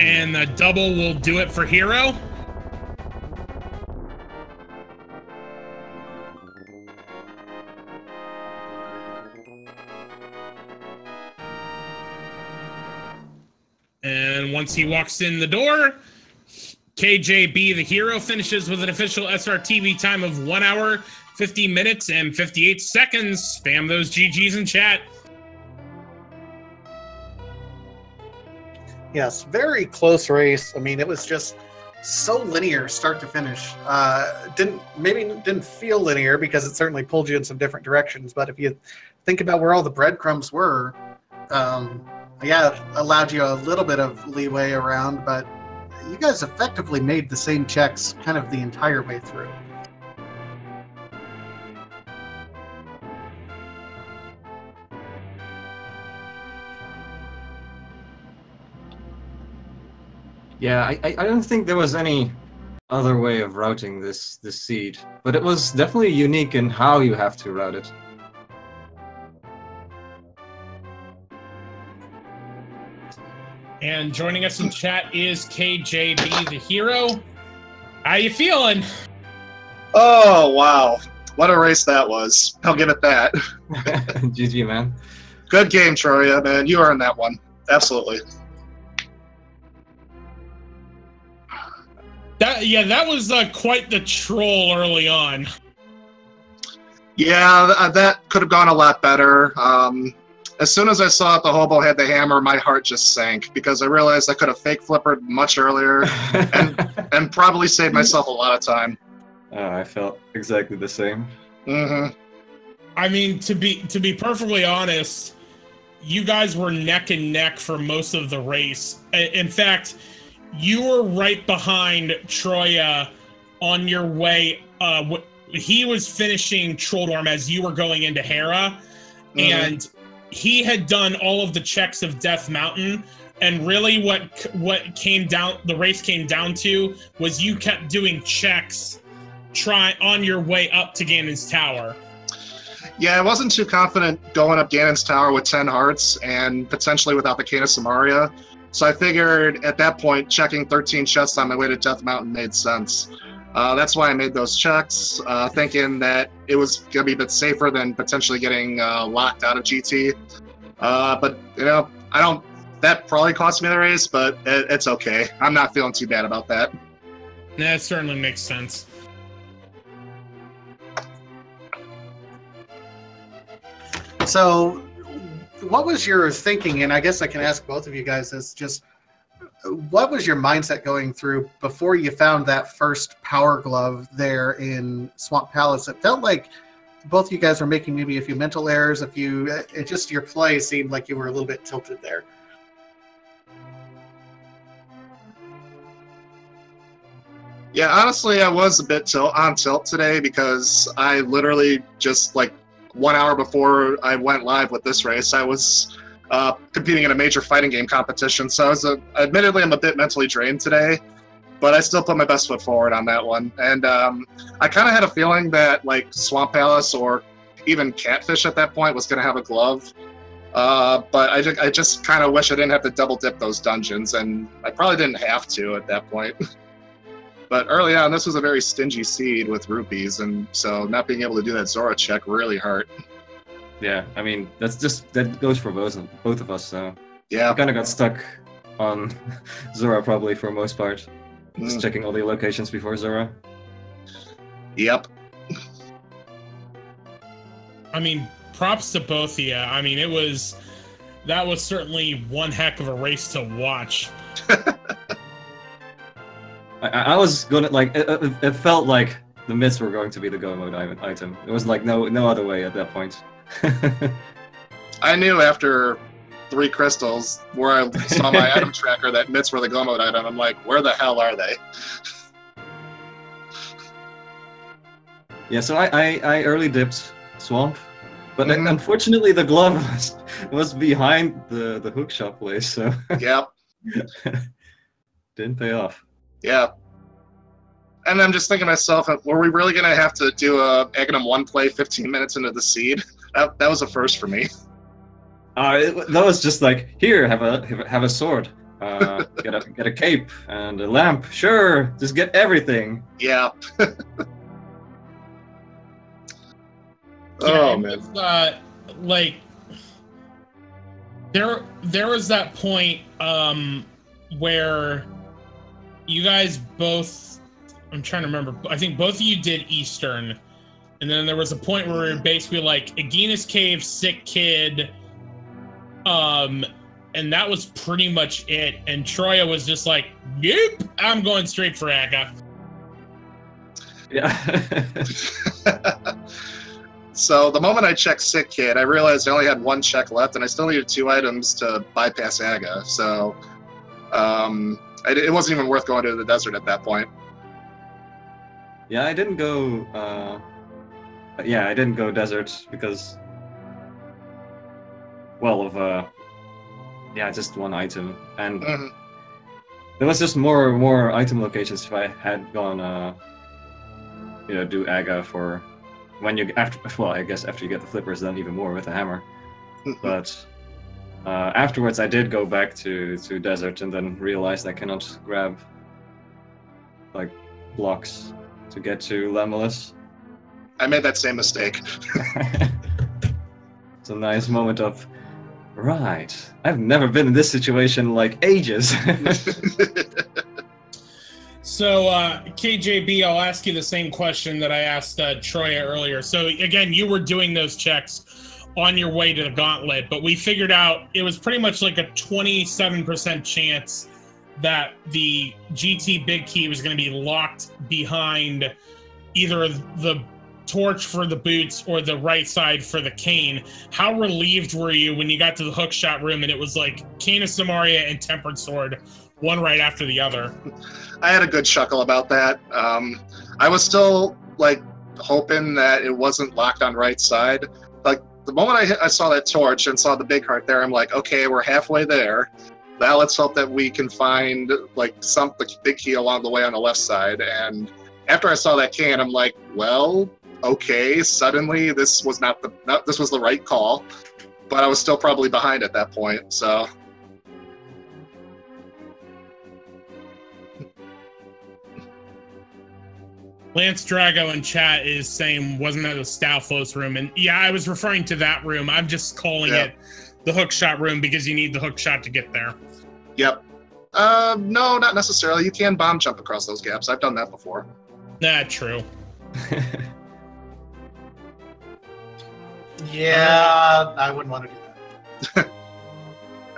And the double will do it for Hero. And once he walks in the door, KJB, the Hero, finishes with an official SRTV time of 1 hour, 50 minutes, and 58 seconds. Spam those GGs in chat. Yes, very close race. I mean, it was just so linear, start to finish. Didn't feel linear because it certainly pulled you in some different directions. But if you think about where all the breadcrumbs were, yeah, it allowed you a little bit of leeway around. But you guys effectively made the same checks kind of the entire way through. Yeah, I don't think there was any other way of routing this seed, but it was definitely unique in how you have to route it. And joining us in chat is KJB, the Hero. How you feeling? Oh, wow. What a race that was. I'll give it that. GG, man. Good game, Chrouya, man. You earned that one. Absolutely. That was quite the troll early on. Yeah, that could have gone a lot better. As soon as I saw that the hobo had the hammer, my heart just sank because I realized I could have fake flippered much earlier and probably saved myself a lot of time. I felt exactly the same. Mm-hmm. I mean, to be perfectly honest, you guys were neck and neck for most of the race. In fact, you were right behind Chrouya on your way. He was finishing Trolldorm as you were going into Hera, and he had done all of the checks of Death Mountain. And really, what came down, the race came down to, was you kept doing checks, on your way up to Ganon's Tower. Yeah, I wasn't too confident going up Ganon's Tower with 10 hearts and potentially without the Cane of Samaria. So I figured at that point, checking 13 chests on my way to Death Mountain made sense. That's why I made those checks, thinking that it was going to be a bit safer than potentially getting locked out of GT. But, you know, that probably cost me the race, but it's okay. I'm not feeling too bad about that. That certainly makes sense. So, what was your thinking, and I guess I can ask both of you guys, is just what was your mindset going through before you found that first power glove there in Swamp Palace? It felt like both of you guys were making maybe a few mental errors, just your play seemed like you were a little bit tilted there. Yeah, honestly, I was a bit on tilt today because I literally just, like, 1 hour before I went live with this race, I was competing in a major fighting game competition. So admittedly, I'm a bit mentally drained today, but I still put my best foot forward on that one. And I kind of had a feeling that like Swamp Palace or even Catfish at that point was going to have a glove. But I just kind of wish I didn't have to double dip those dungeons, and I probably didn't have to at that point. But early on, this was a very stingy seed with rupees, and so not being able to do that Zora check really hurt. Yeah, I mean, that goes for both of us, so... Yeah. I kind of got stuck on Zora probably for most part. Just checking all the locations before Zora. Yep. I mean, props to both of you. I mean, that was certainly one heck of a race to watch. I was gonna, like, it felt like the myths were going to be the go mode item. It was like no other way at that point. I knew after 3 crystals where I saw my item tracker that myths were the go mode item. I'm like, where the hell are they? Yeah, so I early dipped Swamp, but unfortunately the glove was behind the hook shop place, so Yep. didn't pay off. Yeah. And I'm just thinking to myself, were we really going to have to do a Agahnim 1 play 15 minutes into the seed? That was a first for me. That was just like, here, have a sword, get a cape and a lamp. Sure, just get everything. Yeah. Oh man. Like there was that point where you guys both, I'm trying to remember, I think both of you did Eastern, and then there was a point where we were basically like Agahnis Cave, Sick Kid, and that was pretty much it. And Chrouya was just like, "Yep, I'm going straight for Aga." Yeah. So the moment I checked Sick Kid, I realized I only had 1 check left, and I still needed 2 items to bypass Aga. So it wasn't even worth going to the desert at that point. Yeah, I didn't go. I didn't go desert because, well, of just 1 item, and there was just more item locations if I had gone, do Aga for when you I guess after you get the flippers, then even more with the hammer. But afterwards, I did go back to desert and then realized I cannot grab like blocks to get to Lemelus. I made that same mistake. It's a nice moment of, right, I've never been in this situation like ages. So, KJB, I'll ask you the same question that I asked Chrouya earlier. So, again, you were doing those checks on your way to the gauntlet, but we figured out it was pretty much like a 27% chance that the GT Big Key was going to be locked behind either the torch for the boots or the right side for the cane. How relieved were you when you got to the hookshot room and it was like Cane of Samaria and Tempered Sword, one right after the other? I had a good chuckle about that. I was still like hoping that it wasn't locked on right side. Like the moment I saw that torch and saw the big heart there, I'm like, okay, we're halfway there. Now let's hope that we can find like the big key along the way on the left side. And after I saw that can, I'm like, well, okay. Suddenly, this was this was the right call, but I was still probably behind at that point. So. Lance Drago in chat is saying, wasn't that the Stalfos room? And yeah, I was referring to that room. I'm just calling it the hookshot room because you need the hookshot to get there. Yep. No, not necessarily. You can bomb jump across those gaps. I've done that before. Nah, true. Yeah, I wouldn't want to do that.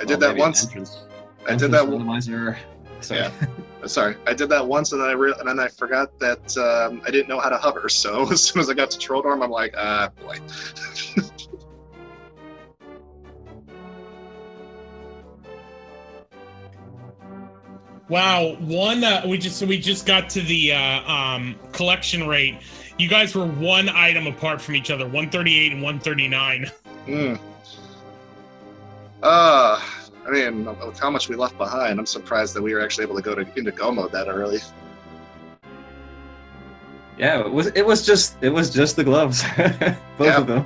I did that once. I did that Randomizer. Sorry. Yeah. Sorry, I did that once, and then I forgot that I didn't know how to hover. So as soon as I got to Troll Dorm, I'm like, boy. Wow, we just got to the collection rate. You guys were 1 item apart from each other, 138 and 139. I mean, with how much we left behind, I'm surprised that we were actually able to go into go mode that early. Yeah, it was just the gloves, both of them.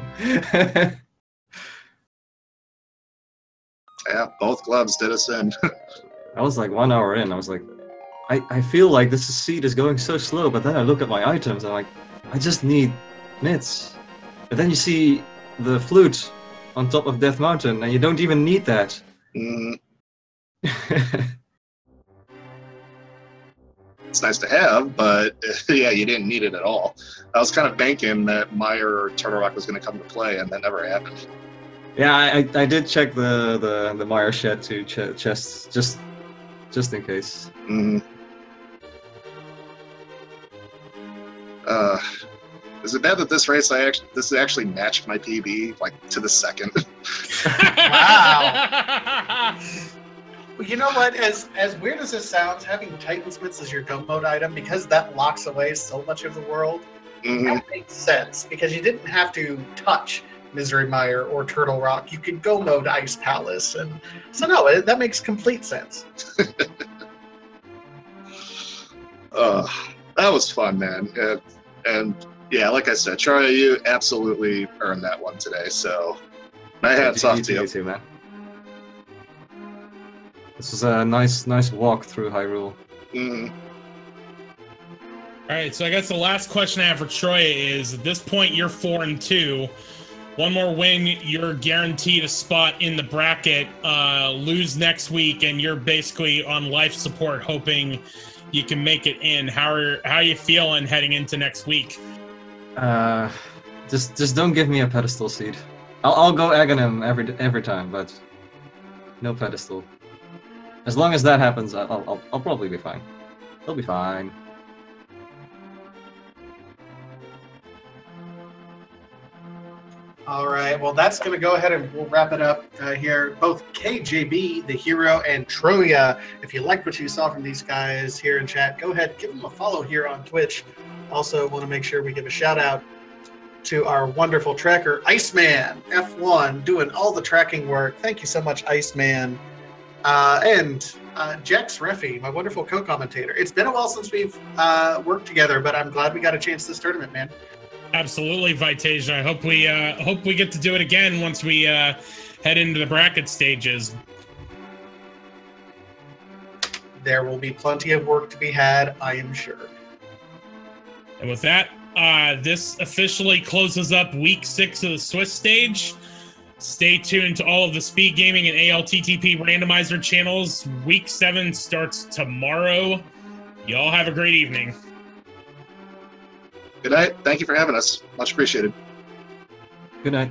Yeah, both gloves did us in. I was like 1 hour in. I was like, I feel like this seed is going so slow, but then I look at my items and I'm like, I just need mitts. But then you see the flute on top of Death Mountain, and you don't even need that. Mm. It's nice to have, but yeah, you didn't need it at all. I was kind of banking that Meyer or Turtle Rock was going to come to play, and that never happened. Yeah, I did check the Meyer shed to chest just in case. Mm. Is it bad that this race this actually matched my PB like to the second? Wow. Well, you know what? As weird as this sounds, having Titansmiths as your go mode item, because that locks away so much of the world, that makes sense. Because you didn't have to touch Misery Mire or Turtle Rock. You could go mode Ice Palace, and so no, that makes complete sense. That was fun, man. And yeah, like I said, Chrouya, you absolutely earned that one today. So my hats off to you. Too, man. This was a nice walk through Hyrule. Mm-hmm. All right, so I guess the last question I have for Chrouya is: at this point, you're 4-2. One more win, you're guaranteed a spot in the bracket. Lose next week, and you're basically on life support, hoping you can make it in. How are you feeling heading into next week? Just don't give me a pedestal seed. I'll go Agahnim every time, but no pedestal. As long as that happens, I'll probably be fine. I'll be fine. All right, well, that's going to go ahead and we'll wrap it up here. Both KJB, the hero, and Chrouya. If you liked what you saw from these guys here in chat, go ahead, give them a follow here on Twitch. Also, want to make sure we give a shout out to our wonderful tracker, Iceman F1, doing all the tracking work. Thank you so much, Iceman. And Jax Reffy, my wonderful co-commentator. It's been a while since we've worked together, but I'm glad we got a chance this tournament, man. Absolutely, Vitasia. I hope we get to do it again once we head into the bracket stages. There will be plenty of work to be had, I am sure. And with that, this officially closes up week 6 of the Swiss stage. Stay tuned to all of the Speed Gaming and ALTTP randomizer channels. Week 7 starts tomorrow. Y'all have a great evening. Good night. Thank you for having us. Much appreciated. Good night.